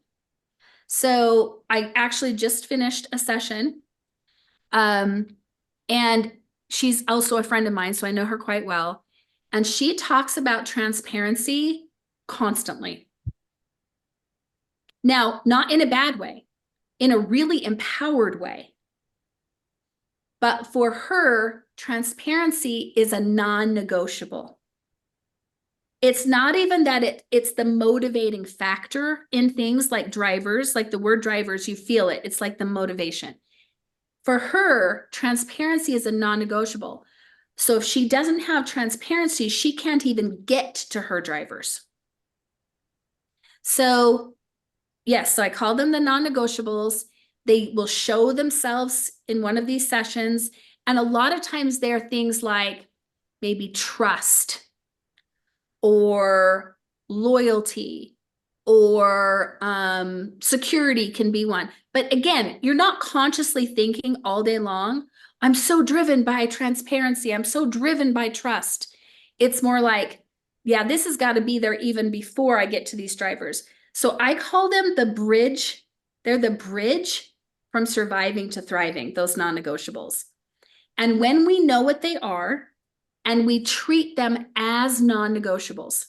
So I actually just finished a session. And she's also a friend of mine, so I know her quite well. And she talks about transparency constantly. Now, not in a bad way, in a really empowered way. But for her, transparency is a non-negotiable. It's not even that it's the motivating factor in things like drivers, like the word drivers, you feel it. It's like the motivation. For her, transparency is a non-negotiable. So if she doesn't have transparency, she can't even get to her drivers. So Yes, so I call them the non-negotiables. They will show themselves in one of these sessions. And a lot of times they're things like maybe trust or loyalty or security can be one. But again, you're not consciously thinking all day long, I'm so driven by transparency. I'm so driven by trust. It's more like, yeah, this has got to be there even before I get to these drivers. So I call them the bridge. They're the bridge from surviving to thriving, those non-negotiables. And when we know what they are and we treat them as non-negotiables,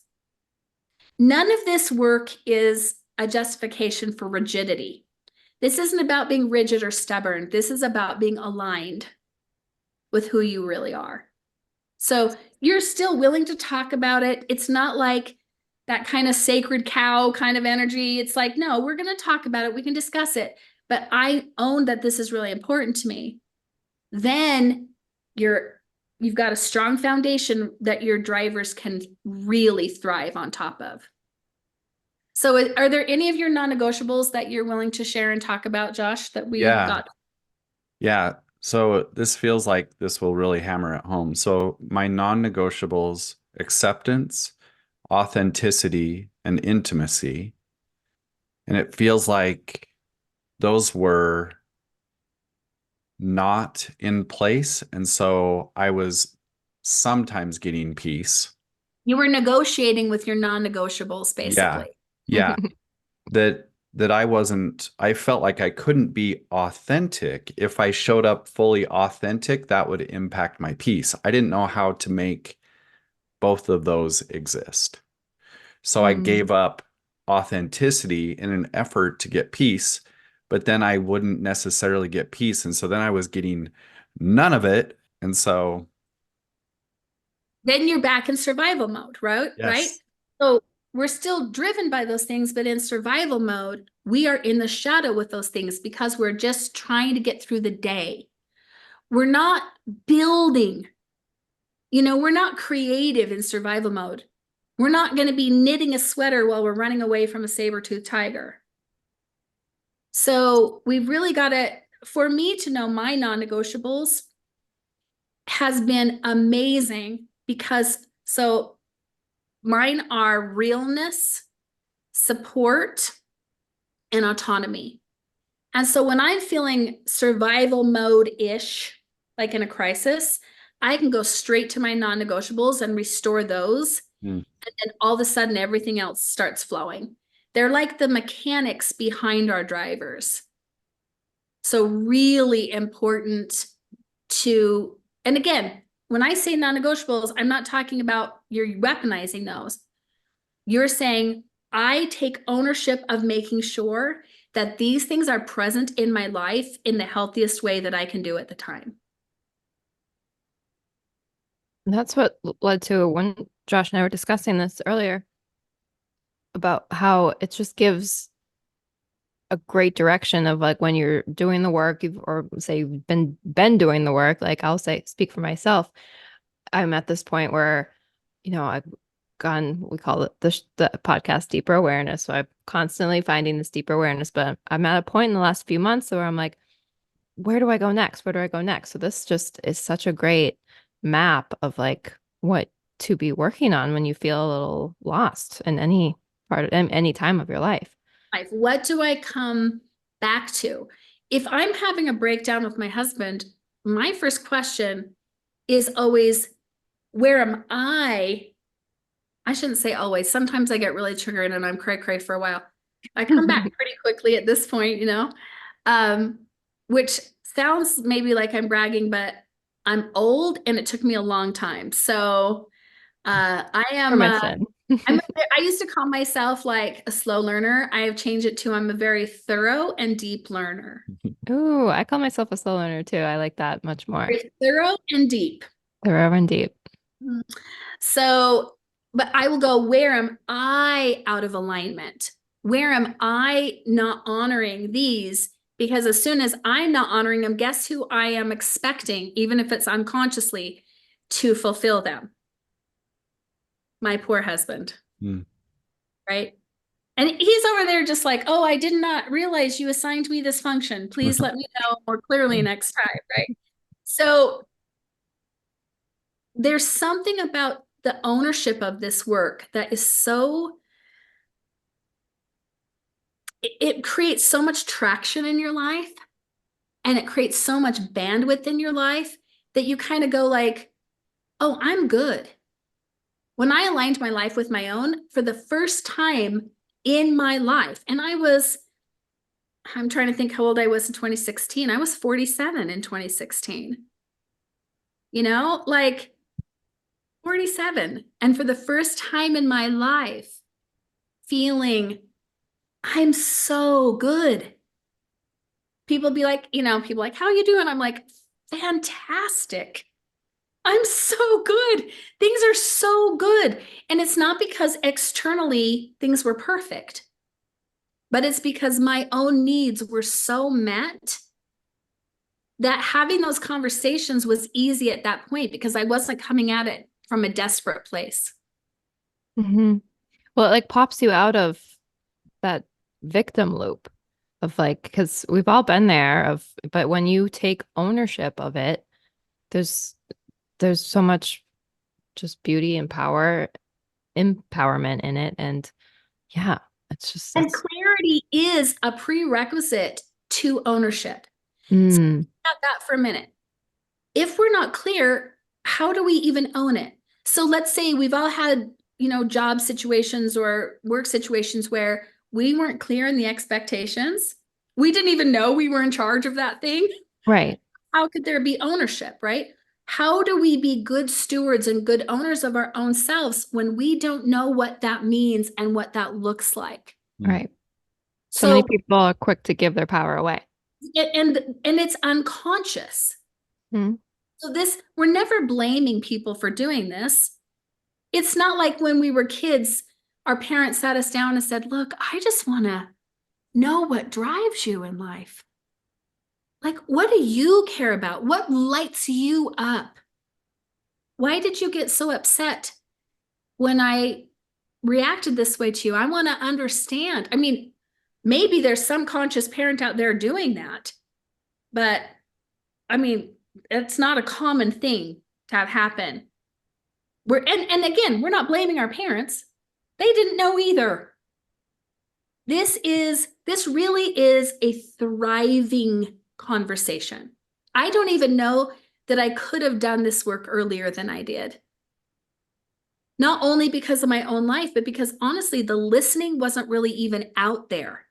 none of this work is a justification for rigidity. This isn't about being rigid or stubborn. This is about being aligned with who you really are. So you're still willing to talk about it. It's not like that kind of sacred cow kind of energy. It's like, no, we're going to talk about it. We can discuss it. But I own that this is really important to me. Then you've got a strong foundation that your drivers can really thrive on top of. So are there any of your non-negotiables that you're willing to share and talk about, Josh, that we Yeah. got? Yeah. So this feels like this will really hammer it home. So my non-negotiables: acceptance, authenticity, and intimacy. And it feels like those were not in place. And so I was sometimes getting peace. You were negotiating with your non-negotiables, Yeah. basically. Yeah. That I felt like I couldn't be authentic. If I showed up fully authentic, that would impact my peace. I didn't know how to make both of those exist. So I gave up authenticity in an effort to get peace, but then I wouldn't necessarily get peace. And so then I was getting none of it. And so, Then you're back in survival mode, right? Right. yes. So we're still driven by those things, but in survival mode, we are in the shadow with those things because we're just trying to get through the day. We're not building, we're not creative in survival mode. We're not going to be knitting a sweater while we're running away from a saber-toothed tiger. So we've really got to, for me to know my non-negotiables has been amazing because mine are realness, support, and autonomy. And so when I'm feeling survival mode-ish, like in a crisis, I can go straight to my non-negotiables and restore those. Mm. And then all of a sudden, everything else starts flowing. They're like the mechanics behind our drivers. So really important and again, when I say non-negotiables, I'm not talking about you're weaponizing those. You're saying, I take ownership of making sure that these things are present in my life in the healthiest way that I can do at the time. That's what led to when Josh and I were discussing this earlier about how it just gives a great direction of like when you're doing the work, or say you've been doing the work. Like I'll speak for myself. I'm at this point where, I've gone, we call it the podcast deeper awareness. So I'm constantly finding this deeper awareness, but I'm at a point in the last few months where I'm like, where do I go next? Where do I go next? So this just is such a great map of like what to be working on when you feel a little lost in any part of any time of your life. What do I come back to? If I'm having a breakdown with my husband, my first question is always, where am I? I shouldn't say always. Sometimes I get really triggered and I'm cray for a while. I come back pretty quickly at this point, which sounds maybe like I'm bragging, but I'm old and it took me a long time. So I am, I used to call myself like a slow learner. I have changed it to I'm a very thorough and deep learner. Ooh, I call myself a slow learner too. I like that much more. Very thorough and deep. Thorough and deep. So, but I will go, where am I out of alignment? Where am I not honoring these? Because as soon as I'm not honoring them, guess who I am expecting, even if it's unconsciously, to fulfill them? My poor husband. Mm. Right? And he's over there just like, oh, I did not realize you assigned me this function. Please let me know more clearly next time, right? So there's something about the ownership of this work that is so, it creates so much traction in your life, and it creates so much bandwidth in your life that you kind of go like, oh, I'm good. When I aligned my life with my own for the first time in my life, and I'm trying to think how old I was in 2016. I was 47 in 2016. You know, like 47. And for the first time in my life, feeling I'm so good. People be like, people like, how you doing? I'm like, fantastic. I'm so good. Things are so good. And it's not because externally things were perfect, but it's because my own needs were so met that having those conversations was easy at that point because I wasn't coming at it from a desperate place. Mm-hmm. Well, it like pops you out of that victim loop of like, because we've all been there but when you take ownership of it, there's so much just beauty and empowerment in it. And yeah, And clarity is a prerequisite to ownership. So Mm, about that for a minute. If we're not clear, how do we even own it? So let's say we've all had, job situations or work situations where we weren't clear in the expectations. We didn't even know we were in charge of that thing. right. How could there be ownership, right? How do we be good stewards and good owners of our own selves when we don't know what that means and what that looks like? Right. So many people are quick to give their power away. And it's unconscious. Mm. So we're never blaming people for doing this. It's not like when we were kids, our parents sat us down and said, look, I just want to know what drives you in life. Like, what do you care about? What lights you up? Why did you get so upset when I reacted this way to you? I want to understand. I mean, maybe there's some conscious parent out there doing that, but I mean, it's not a common thing to have happen. And again, we're not blaming our parents. They didn't know either. This really is a thriving conversation. I don't even know that I could have done this work earlier than I did. Not only because of my own life, but because honestly, the listening wasn't really even out there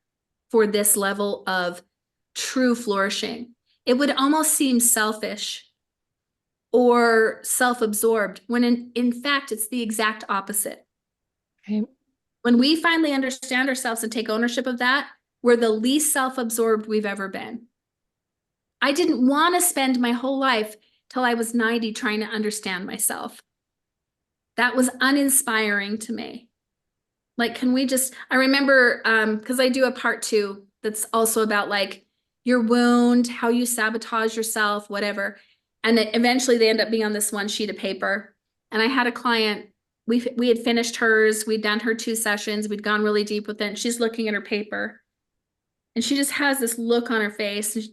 for this level of true flourishing. It would almost seem selfish or self-absorbed when in fact, it's the exact opposite. Okay. When we finally understand ourselves and take ownership of that, we're the least self-absorbed we've ever been. I didn't want to spend my whole life till I was 90 trying to understand myself. That was uninspiring to me. Like, I remember, because I do a part 2 that's also about like your wound, how you sabotage yourself, whatever. And then eventually they end up being on this one sheet of paper. And I had a client, we had finished hers, we'd done her 2 sessions, we'd gone really deep with it. And she's looking at her paper and she just has this look on her face. And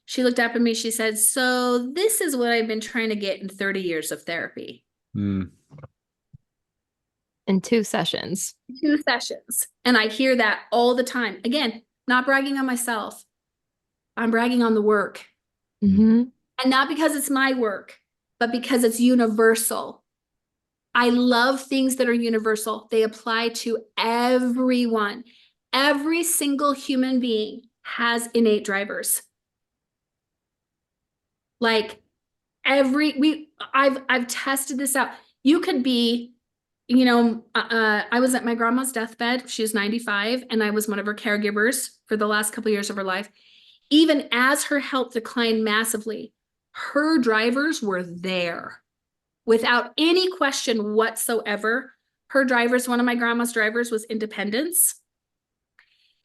she looked up at me, she said, so this is what I've been trying to get in 30 years of therapy. Mm. In 2 sessions. 2 sessions. And I hear that all the time. Again, not bragging on myself. I'm bragging on the work. Mm-hmm. And not because it's my work, but because it's universal. I love things that are universal. They apply to everyone. Every single human being has innate drivers. Like I've tested this out. You could be, I was at my grandma's deathbed. She was 95, and I was one of her caregivers for the last couple of years of her life. Even as her health declined massively, her drivers were there without any question whatsoever. One of my grandma's drivers was independence.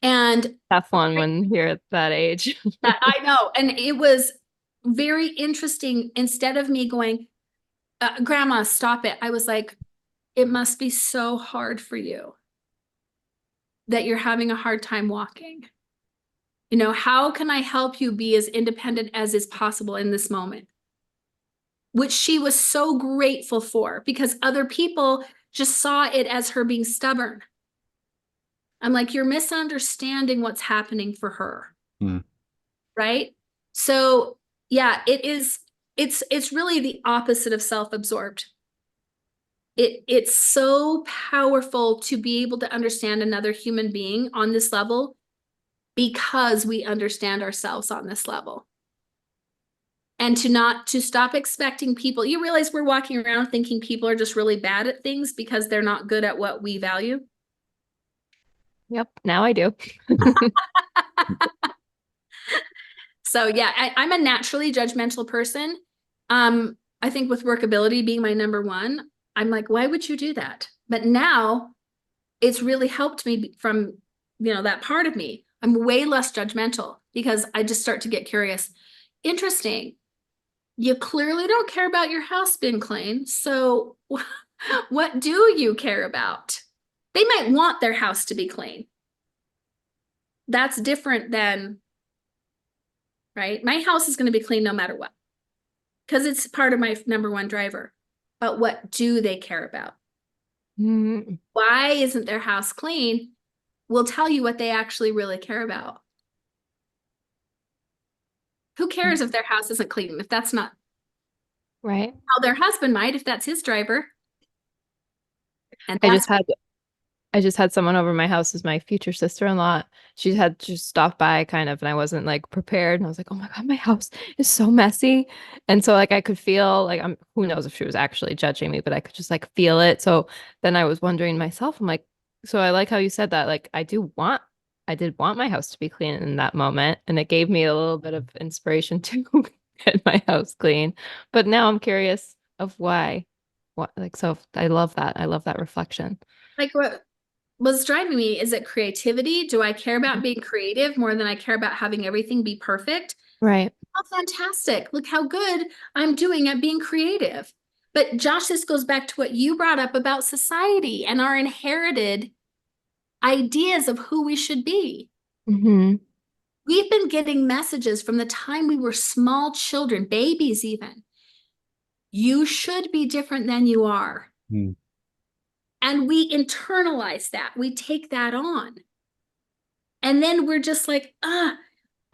And Tough one when you're at that age. I know. And it was very interesting. Instead of me going, Grandma, stop it, I was like, it must be so hard for you that you're having a hard time walking? You know, how can I help you be as independent as is possible in this moment? Which she was so grateful for, because other people just saw it as her being stubborn. I'm like, you're misunderstanding what's happening for her. Mm. Right? So yeah, it's really the opposite of self-absorbed. It's so powerful to be able to understand another human being on this level, because we understand ourselves on this level. And to stop expecting people. You realize we're walking around thinking people are just really bad at things because they're not good at what we value. Yep. Now I do. So yeah, I'm a naturally judgmental person. I think with workability being my number one, I'm like, why would you do that? But now it's really helped me from, that part of me. I'm way less judgmental because I just start to get curious. Interesting. You clearly don't care about your house being clean. So what do you care about? They might want their house to be clean. That's different than, right? My house is going to be clean no matter what, because it's part of my number one driver. But what do they care about? Mm. Why isn't their house clean? Will tell you what they actually really care about. Who cares if their house isn't clean, if that's not Right. how their husband might, if that's his driver? And I that's just had someone over my house as my future sister-in-law. She had just stopped by kind of, and I wasn't like prepared. And I was like, oh my God, my house is so messy. And so like I could feel like who knows if she was actually judging me, but I could just like feel it. So then I was wondering myself, I'm like, so I like how you said that. Like I did want my house to be clean in that moment. And it gave me a little bit of inspiration to get my house clean. But now I'm curious of why. What like so I love that. I love that reflection. like what was driving me. Is it creativity? Do I care about being creative more than I care about having everything be perfect? Right. Oh, fantastic. Look how good I'm doing at being creative. But Josh, this goes back to what you brought up about society and our inherited ideas of who we should be. Mm-hmm. We've been getting messages from the time we were small children, babies even. You should be different than you are. Mm. And we internalize that. We take that on. And then we're just like, I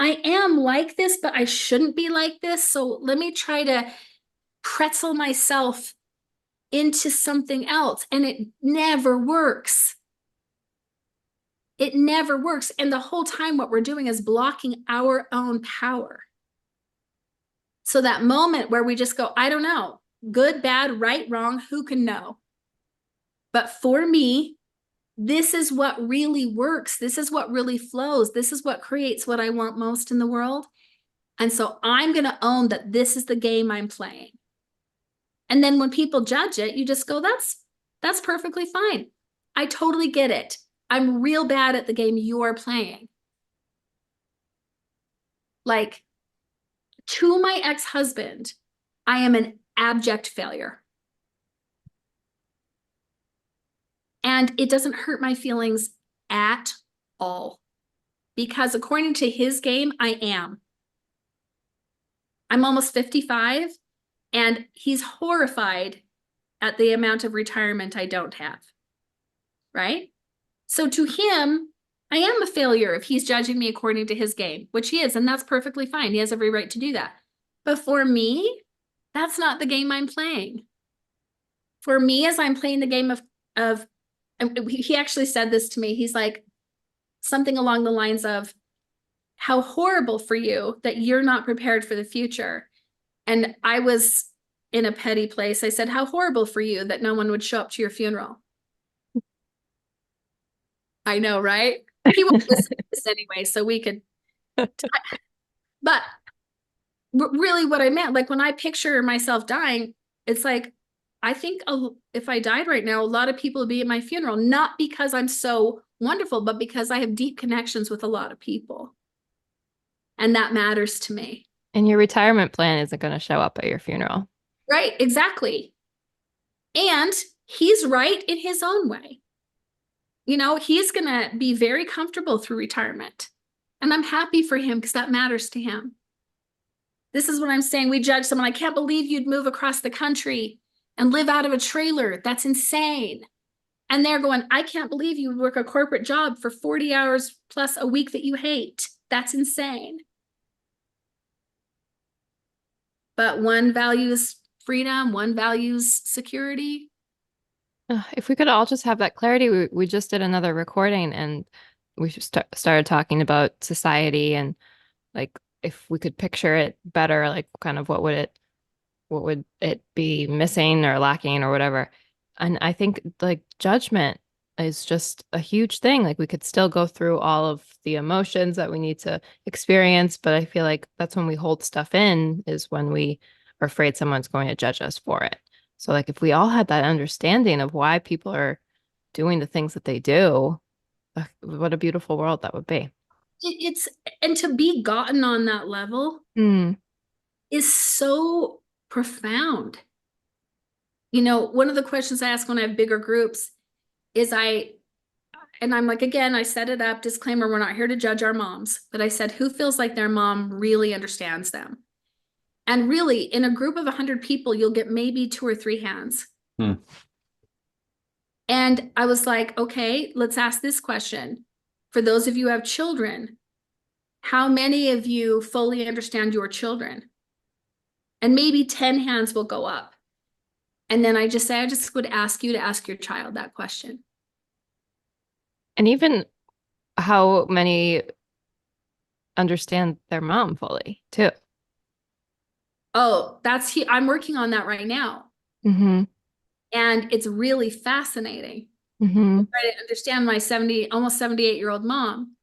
am like this, but I shouldn't be like this. So let me try to pretzel myself into something else. And it never works. It never works. And the whole time, what we're doing is blocking our own power. So that moment where we just go, I don't know, good, bad, right, wrong, who can know? But for me, this is what really works. This is what really flows. This is what creates what I want most in the world. And so I'm going to own that this is the game I'm playing. And then when people judge it, you just go, that's perfectly fine. I totally get it. I'm real bad at the game you're playing. Like, to my ex-husband, I am an abject failure. And it doesn't hurt my feelings at all. Because according to his game, I am. I'm almost 55, and he's horrified at the amount of retirement I don't have. Right? So to him, I am a failure if he's judging me according to his game, which he is, and that's perfectly fine. He has every right to do that. But for me, that's not the game I'm playing. For me, as I'm playing the game of he actually said this to me. He's like, something along the lines of, how horrible for you that you're not prepared for the future. And I was in a petty place. I said, how horrible for you that no one would show up to your funeral. I know, right? He won't listen to this anyway, so we could. But really what I meant, like when I picture myself dying, it's like, I think if I died right now, a lot of people would be at my funeral, not because I'm so wonderful, but because I have deep connections with a lot of people. And that matters to me. And your retirement plan isn't going to show up at your funeral. Right, exactly. And he's right in his own way. he's going to be very comfortable through retirement. And I'm happy for him because that matters to him. This is what I'm saying. We judge someone. I can't believe you'd move across the country and live out of a trailer. That's insane. And they're going, I can't believe you would work a corporate job for 40 hours plus a week that you hate. That's insane. But one values freedom, one values security. If we could all just have that clarity, we just did another recording and we started talking about society and like if we could picture it better, like kind of what would it be missing or lacking or whatever. And I think like judgment is just a huge thing. Like we could still go through all of the emotions that we need to experience, but I feel like that's when we hold stuff in is when we are afraid someone's going to judge us for it. So like if we all had that understanding of why people are doing the things that they do, what a beautiful world that would be. And to be gotten on that level is so profound. One of the questions I ask when I have bigger groups is I'm like, again, I set it up, disclaimer, we're not here to judge our moms, but I said, who feels like their mom really understands them? And really, in a group of 100 people, you'll get maybe 2 or 3 hands. And I was like, okay, let's ask this question. For those of you who have children, how many of you fully understand your children? And maybe 10 hands will go up. And then I just would ask you to ask your child that question. And even how many understand their mom fully too. Oh, I'm working on that right now. And it's really fascinating. I try to understand my almost 78-year-old mom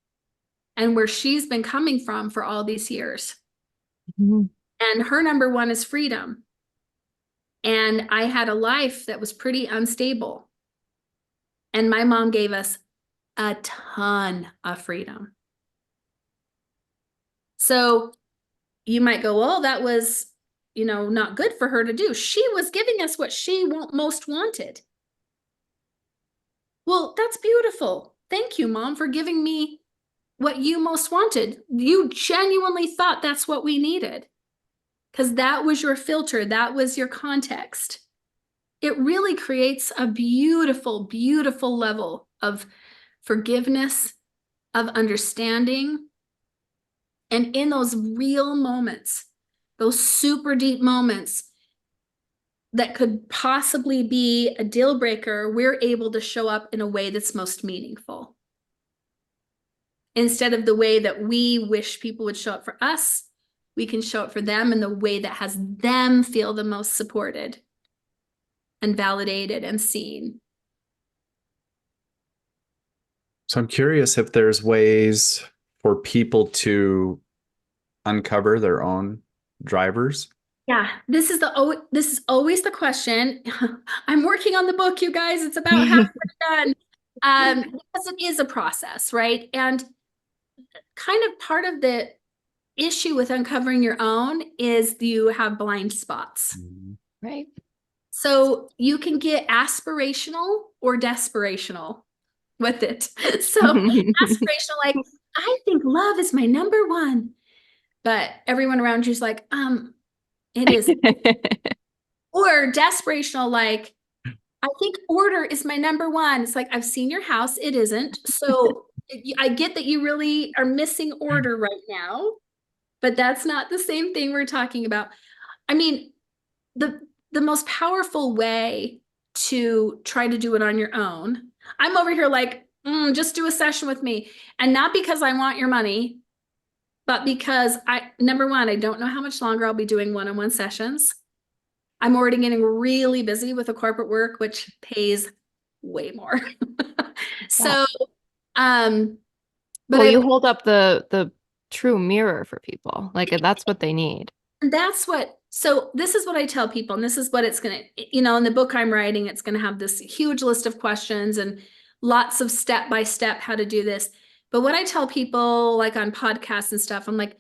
and where she's been coming from for all these years. And her number one is freedom. And I had a life that was pretty unstable. And my mom gave us a ton of freedom. So you might go, well, that was, not good for her to do. She was giving us what she most wanted. Well, that's beautiful. Thank you, Mom, for giving me what you most wanted. You genuinely thought that's what we needed because that was your filter. That was your context. It really creates a beautiful, beautiful level of forgiveness, of understanding. And in those real moments, those super deep moments that could possibly be a deal breaker, we're able to show up in a way that's most meaningful. Instead of the way that we wish people would show up for us, we can show up for them in the way that has them feel the most supported and validated and seen. So I'm curious if there's ways for people to uncover their own drivers. Yeah, this is always the question. I'm working on the book, you guys. It's about halfway done. Because it is a process, right? And kind of part of the issue with uncovering your own is you have blind spots. Right. So you can get aspirational or desperational with it. So aspirational, like, I think love is my number one. But everyone around you is like, it is. Or desperational, like, I think order is my number one. It's like, I've seen your house. It isn't. So I get that you really are missing order right now, but that's not the same thing we're talking about. I mean, the most powerful way to try to do it on your own, I'm over here like, just do a session with me. And not because I want your money, but because number one, I don't know how much longer I'll be doing one-on-one sessions. I'm already getting really busy with the corporate work, which pays way more. So, but you hold up the true mirror for people. Like that's what they need. So this is what I tell people, and this is what it's going to, in the book I'm writing, it's going to have this huge list of questions and lots of step-by-step how to do this. But what I tell people, like on podcasts and stuff, I'm like,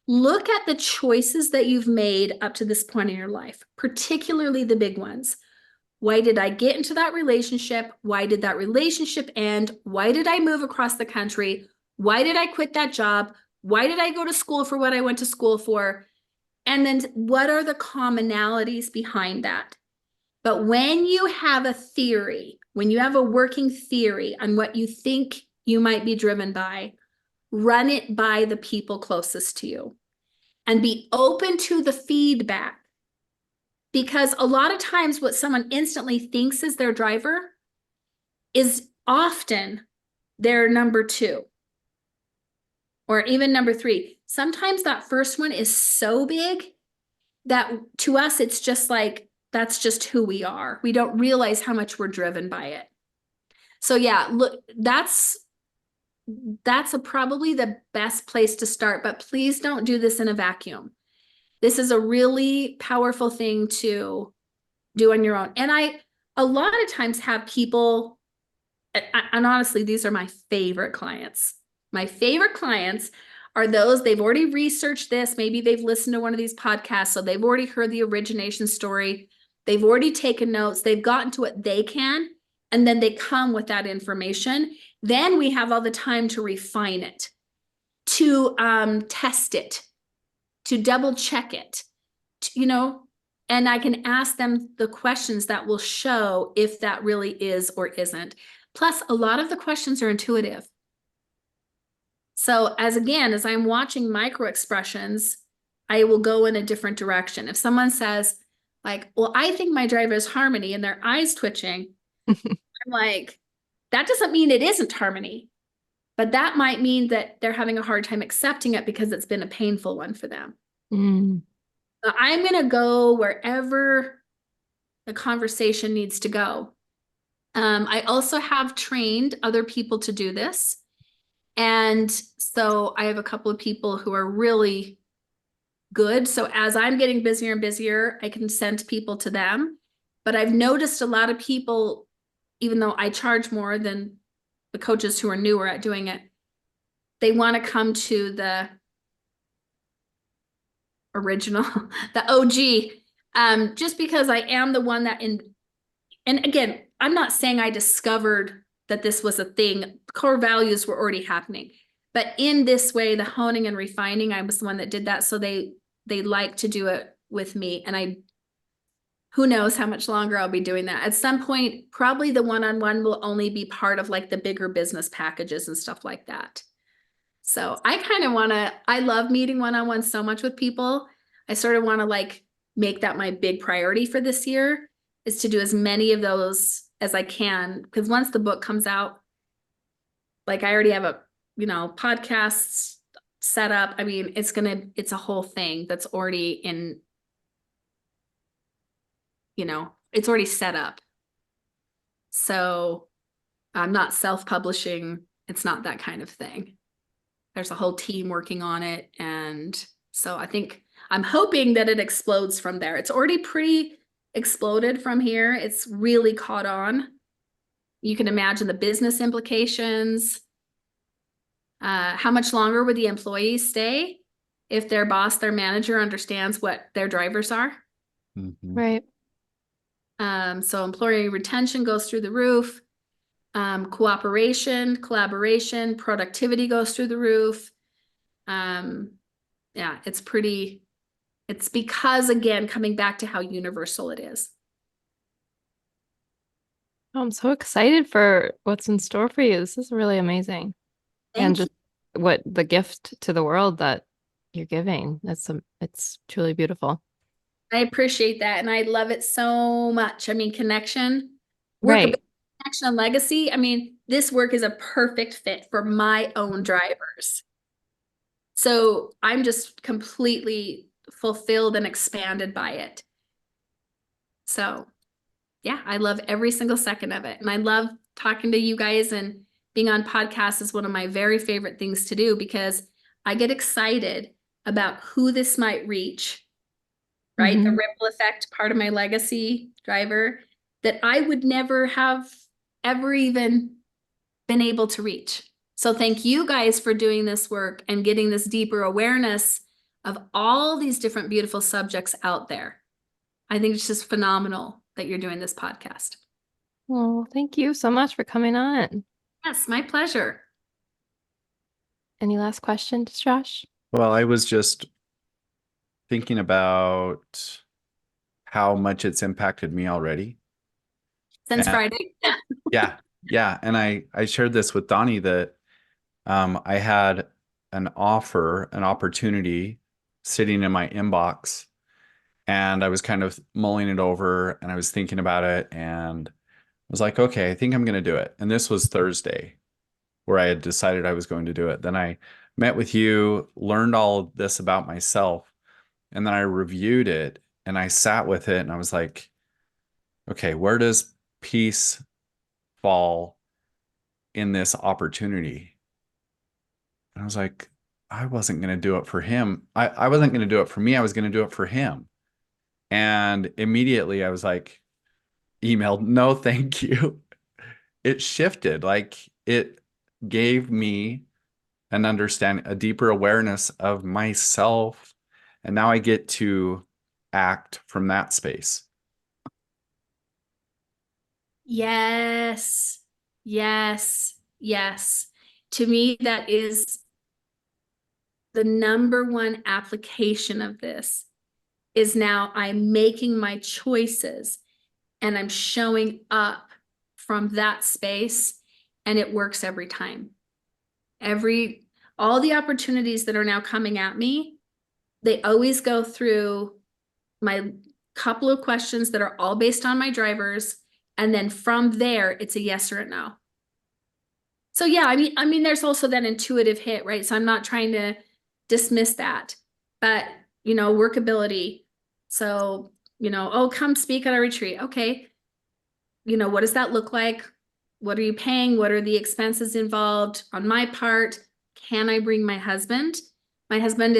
look at the choices that you've made up to this point in your life, particularly the big ones. Why did I get into that relationship? Why did that relationship end? Why did I move across the country? Why did I quit that job? Why did I go to school for what I went to school for? And then what are the commonalities behind that? But when you have a theory, when you have a working theory on what you think you might be driven by, run it by the people closest to you and be open to the feedback. Because a lot of times what someone instantly thinks is their driver is often their number two or even number three. Sometimes that first one is so big that to us, it's just like, that's just who we are. We don't realize how much we're driven by it. So yeah, look, that's probably the best place to start, but please don't do this in a vacuum. This is a really powerful thing to do on your own. And a lot of times have people, and honestly, these are my favorite clients. My favorite clients are those, they've already researched this. Maybe they've listened to one of these podcasts, so they've already heard the origination story. They've already taken notes. They've gotten to what they can, and then they come with that information. Then we have all the time to refine it, to test it, to double check it, and I can ask them the questions that will show if that really is or isn't. Plus, a lot of the questions are intuitive. So as I'm watching micro expressions, I will go in a different direction. If someone says like, well, I think my driver is harmony and their eyes twitching, I'm like, that doesn't mean it isn't harmony, but that might mean that they're having a hard time accepting it because it's been a painful one for them. I'm going to go wherever the conversation needs to go. I also have trained other people to do this. And so I have a couple of people who are really good. So as I'm getting busier and busier, I can send people to them. But I've noticed a lot of people, even though I charge more than the coaches who are newer at doing it, they want to come to the original, the OG, just because I am the one that and again, I'm not saying I discovered that this was a thing. Core values were already happening, but in this way, the honing and refining, I was the one that did that. So they like to do it with me. And who knows how much longer I'll be doing that. At some point, probably the one-on-one will only be part of like the bigger business packages and stuff like that. So I love meeting one-on-one so much with people. I sort of want to like make that my big priority for this year, is to do as many of those as I can. Because once the book comes out, like I already have a, podcasts set up. I mean, it's a whole thing that's already in, it's already set up. So I'm not self-publishing. It's not that kind of thing. There's a whole team working on it. And so I'm hoping that it explodes from there. It's already pretty exploded from here. It's really caught on. You can imagine the business implications. How much longer would the employees stay if their boss, their manager understands what their drivers are? Right. So employee retention goes through the roof. Cooperation, collaboration, productivity goes through the roof. Yeah, it's because, again, coming back to how universal it is. I'm so excited for what's in store for you. This is really amazing. And just what the gift to the world that you're giving. It's truly beautiful. I appreciate that. And I love it so much. I mean, connection, Right. connection and legacy. I mean, this work is a perfect fit for my own drivers. So I'm just completely fulfilled and expanded by it. So yeah, I love every single second of it. And I love talking to you guys, and being on podcasts is one of my very favorite things to do, because I get excited about who this might reach, right? The ripple effect, part of my legacy driver that I would never have ever even been able to reach. So thank you guys for doing this work and getting this deeper awareness of all these different beautiful subjects out there. I think it's just phenomenal that that you're doing this podcast. Well, thank you so much for coming on. Yes, my pleasure. Any last questions, Josh? Well, I was just thinking about how much it's impacted me already. Since And Friday. yeah. And I shared this with Donnie that I had an opportunity sitting in my inbox, and I was kind of mulling it over and I was thinking about it and I was like, okay, I think I'm going to do it. And this was Thursday where I had decided I was going to do it. Then I met with you, learned all of this about myself, and then I reviewed it and I sat with it and I was like, okay, where does peace fall in this opportunity? And I was like, I wasn't going to do it for him. I wasn't going to do it for me. I was going to do it for him. And immediately I was like, emailed, no, thank you. It shifted. Like it gave me an understanding, a deeper awareness of myself. And now I get to act from that space. Yes, yes, yes. To me, that is the number one application of this is now I'm making my choices and I'm showing up from that space, and it works every time. All the opportunities that are now coming at me, they always go through my couple of questions that are all based on my drivers. And then from there, it's a yes or a no. So yeah, I mean, there's also that intuitive hit, right? So I'm not trying to dismiss that, but workability. So, oh, come speak at our retreat. Okay. What does that look like? What are you paying? What are the expenses involved on my part? Can I bring my husband? My husband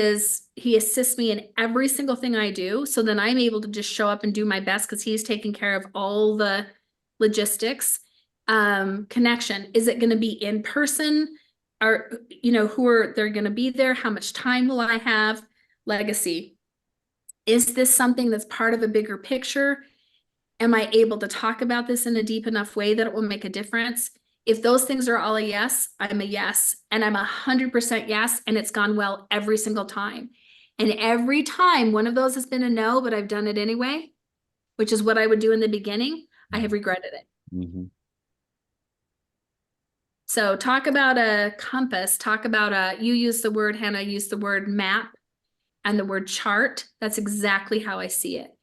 he assists me in every single thing I do. So then I'm able to just show up and do my best because he's taking care of all the logistics. Connection. Is it going to be in person? Or, who are they're going to be there? How much time will I have? Legacy. Is this something that's part of a bigger picture? Am I able to talk about this in a deep enough way that it will make a difference? If those things are all a yes, I'm a yes. And I'm 100% yes. And it's gone well every single time. And every time one of those has been a no, but I've done it anyway, which is what I would do in the beginning, I have regretted it. Mm-hmm. So talk about a compass, you use the word, Hannah, use the word map and the word chart. That's exactly how I see it.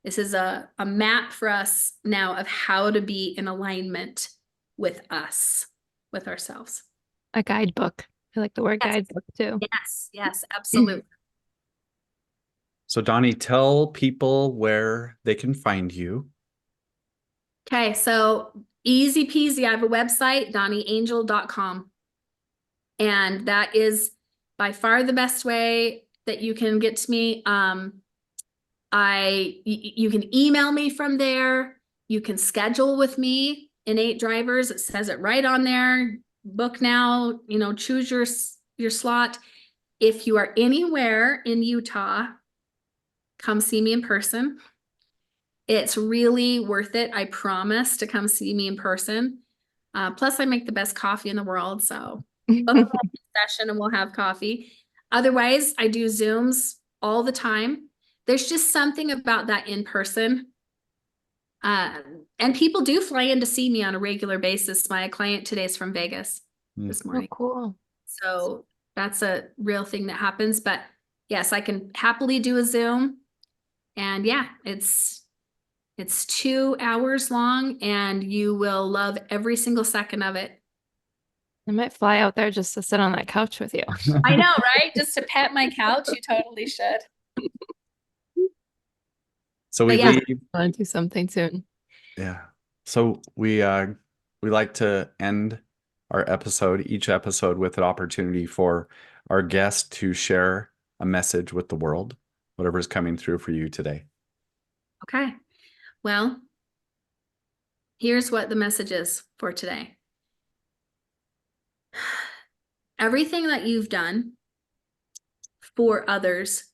This is a map for us now of how to be in alignment with us, with ourselves. A guidebook. I like the word Yes. guidebook too. Yes, absolutely. So, Donnie, tell people where they can find you. Okay, so easy peasy. I have a website, dawniangel.com. And that is by far the best way that you can get to me. You can email me from there. You can schedule with me, Innate Drivers. It says it right on there. Book now, choose your slot. If you are anywhere in Utah, come see me in person. It's really worth it. I promise to come see me in person. Plus I make the best coffee in the world. So book a session and we'll have coffee. Otherwise, I do Zooms all the time. There's just something about that in person. And people do fly in to see me on a regular basis. My client today is from Vegas this Oh, morning. cool. So that's a real thing that happens. But yes, I can happily do a Zoom. And yeah, it's 2 hours long and you will love every single second of it. I might fly out there just to sit on that couch with you. I know, right? Just to pet my couch, you totally should. So But we yeah. leave. I want to do something soon. Yeah. So we like to end each episode with an opportunity for our guest to share a message with the world, whatever's coming through for you today. Okay. Well, here's what the message is for today. Everything that you've done for others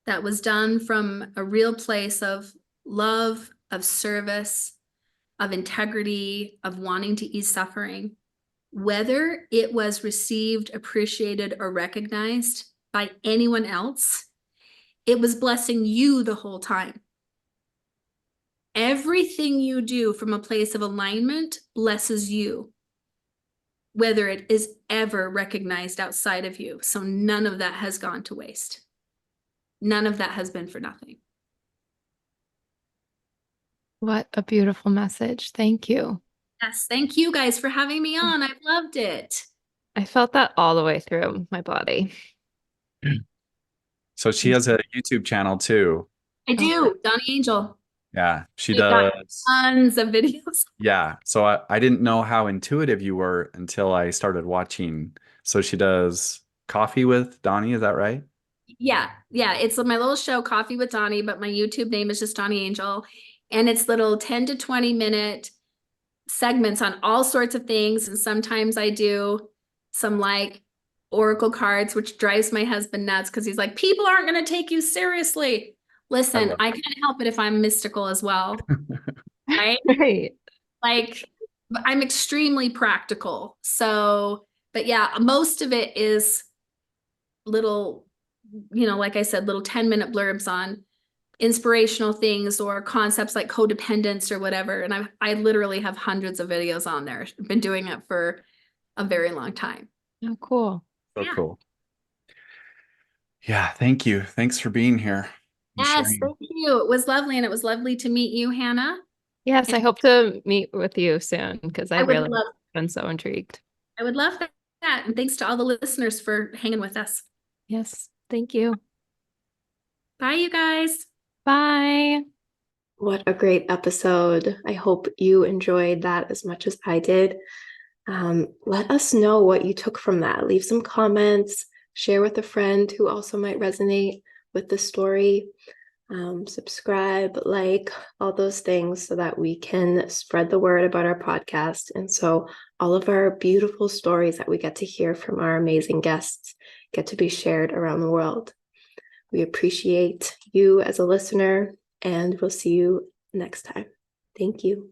that was done from a real place of love, of service, of integrity, of wanting to ease suffering, whether it was received, appreciated, or recognized by anyone else, it was blessing you the whole time. Everything you do from a place of alignment blesses you, whether it is ever recognized outside of you. So none of that has gone to waste. None of that has been for nothing. What a beautiful message. Thank you. Yes, thank you guys for having me on. I've loved it. I felt that all the way through my body. So she has a YouTube channel too. I do. Dawni Angel. Yeah, she We've got does. tons of videos. Yeah. So I didn't know how intuitive you were until I started watching. So she does Coffee with Dawni, is that right? Yeah. It's my little show, Coffee with Dawni, but my YouTube name is just Dawni Angel. And it's little 10 to 20 minute segments on all sorts of things. And sometimes I do some like oracle cards, which drives my husband nuts because he's like, people aren't going to take you seriously. Listen, I can't help it if I'm mystical as well. Right? Right. Like, I'm extremely practical. So, but yeah, most of it is little, like I said, little 10-minute blurbs on inspirational things or concepts like codependence or whatever. And I literally have hundreds of videos on there. I've been doing it for a very long time. Oh, cool. So cool. Yeah, thank you. Thanks for being here. Yes, thank you. It was lovely, and it was lovely to meet you, Hannah. Yes, I hope to meet with you soon because I really love, been so intrigued. I would love that. And thanks to all the listeners for hanging with us. Yes, thank you. Bye, you guys. Bye. What a great episode. I hope you enjoyed that as much as I did. Let us know what you took from that. Leave some comments, share with a friend who also might resonate with the story. Subscribe, like, all those things so that we can spread the word about our podcast. And so all of our beautiful stories that we get to hear from our amazing guests get to be shared around the world. We appreciate you as a listener, and we'll see you next time. Thank you.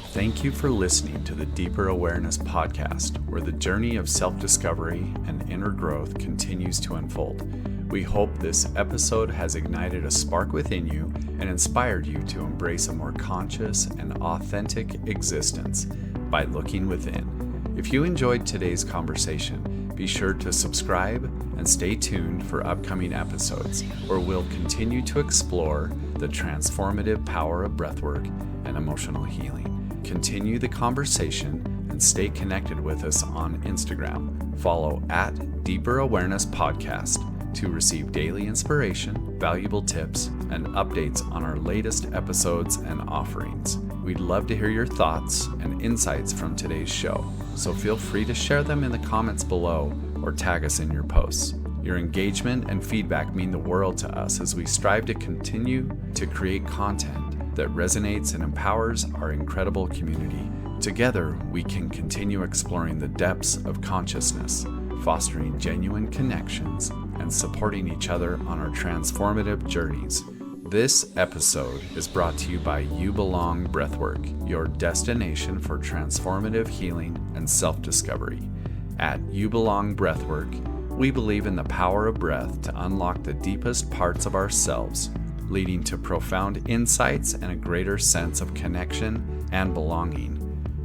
Thank you for listening to the Deeper Awareness podcast, where the journey of self-discovery and inner growth continues to unfold. We hope this episode has ignited a spark within you and inspired you to embrace a more conscious and authentic existence by looking within. If you enjoyed today's conversation, be sure to subscribe and stay tuned for upcoming episodes, where we'll continue to explore the transformative power of breathwork and emotional healing. Continue the conversation and stay connected with us on Instagram. Follow at Deeper Awareness Podcast to receive daily inspiration, valuable tips, and updates on our latest episodes and offerings. We'd love to hear your thoughts and insights from today's show, so feel free to share them in the comments below or tag us in your posts. Your engagement and feedback mean the world to us as we strive to continue to create content that resonates and empowers our incredible community. Together, we can continue exploring the depths of consciousness, fostering genuine connections, and supporting each other on our transformative journeys. This episode is brought to you by You Belong Breathwork, your destination for transformative healing and self-discovery. At You Belong Breathwork, we believe in the power of breath to unlock the deepest parts of ourselves, leading to profound insights and a greater sense of connection and belonging.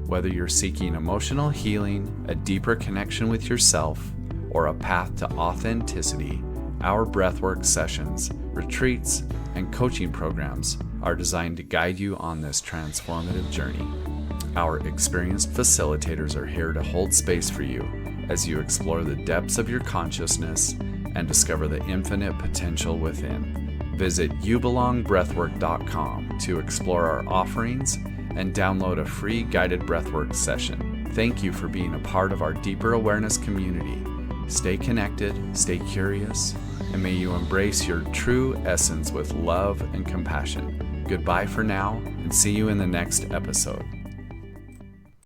Whether you're seeking emotional healing, a deeper connection with yourself, or a path to authenticity, our breathwork sessions, retreats, and coaching programs are designed to guide you on this transformative journey. Our experienced facilitators are here to hold space for you as you explore the depths of your consciousness and discover the infinite potential within. Visit youbelongbreathwork.com to explore our offerings and download a free guided breathwork session. Thank you for being a part of our Deeper Awareness community. Stay connected, stay curious, and may you embrace your true essence with love and compassion. Goodbye for now, and see you in the next episode.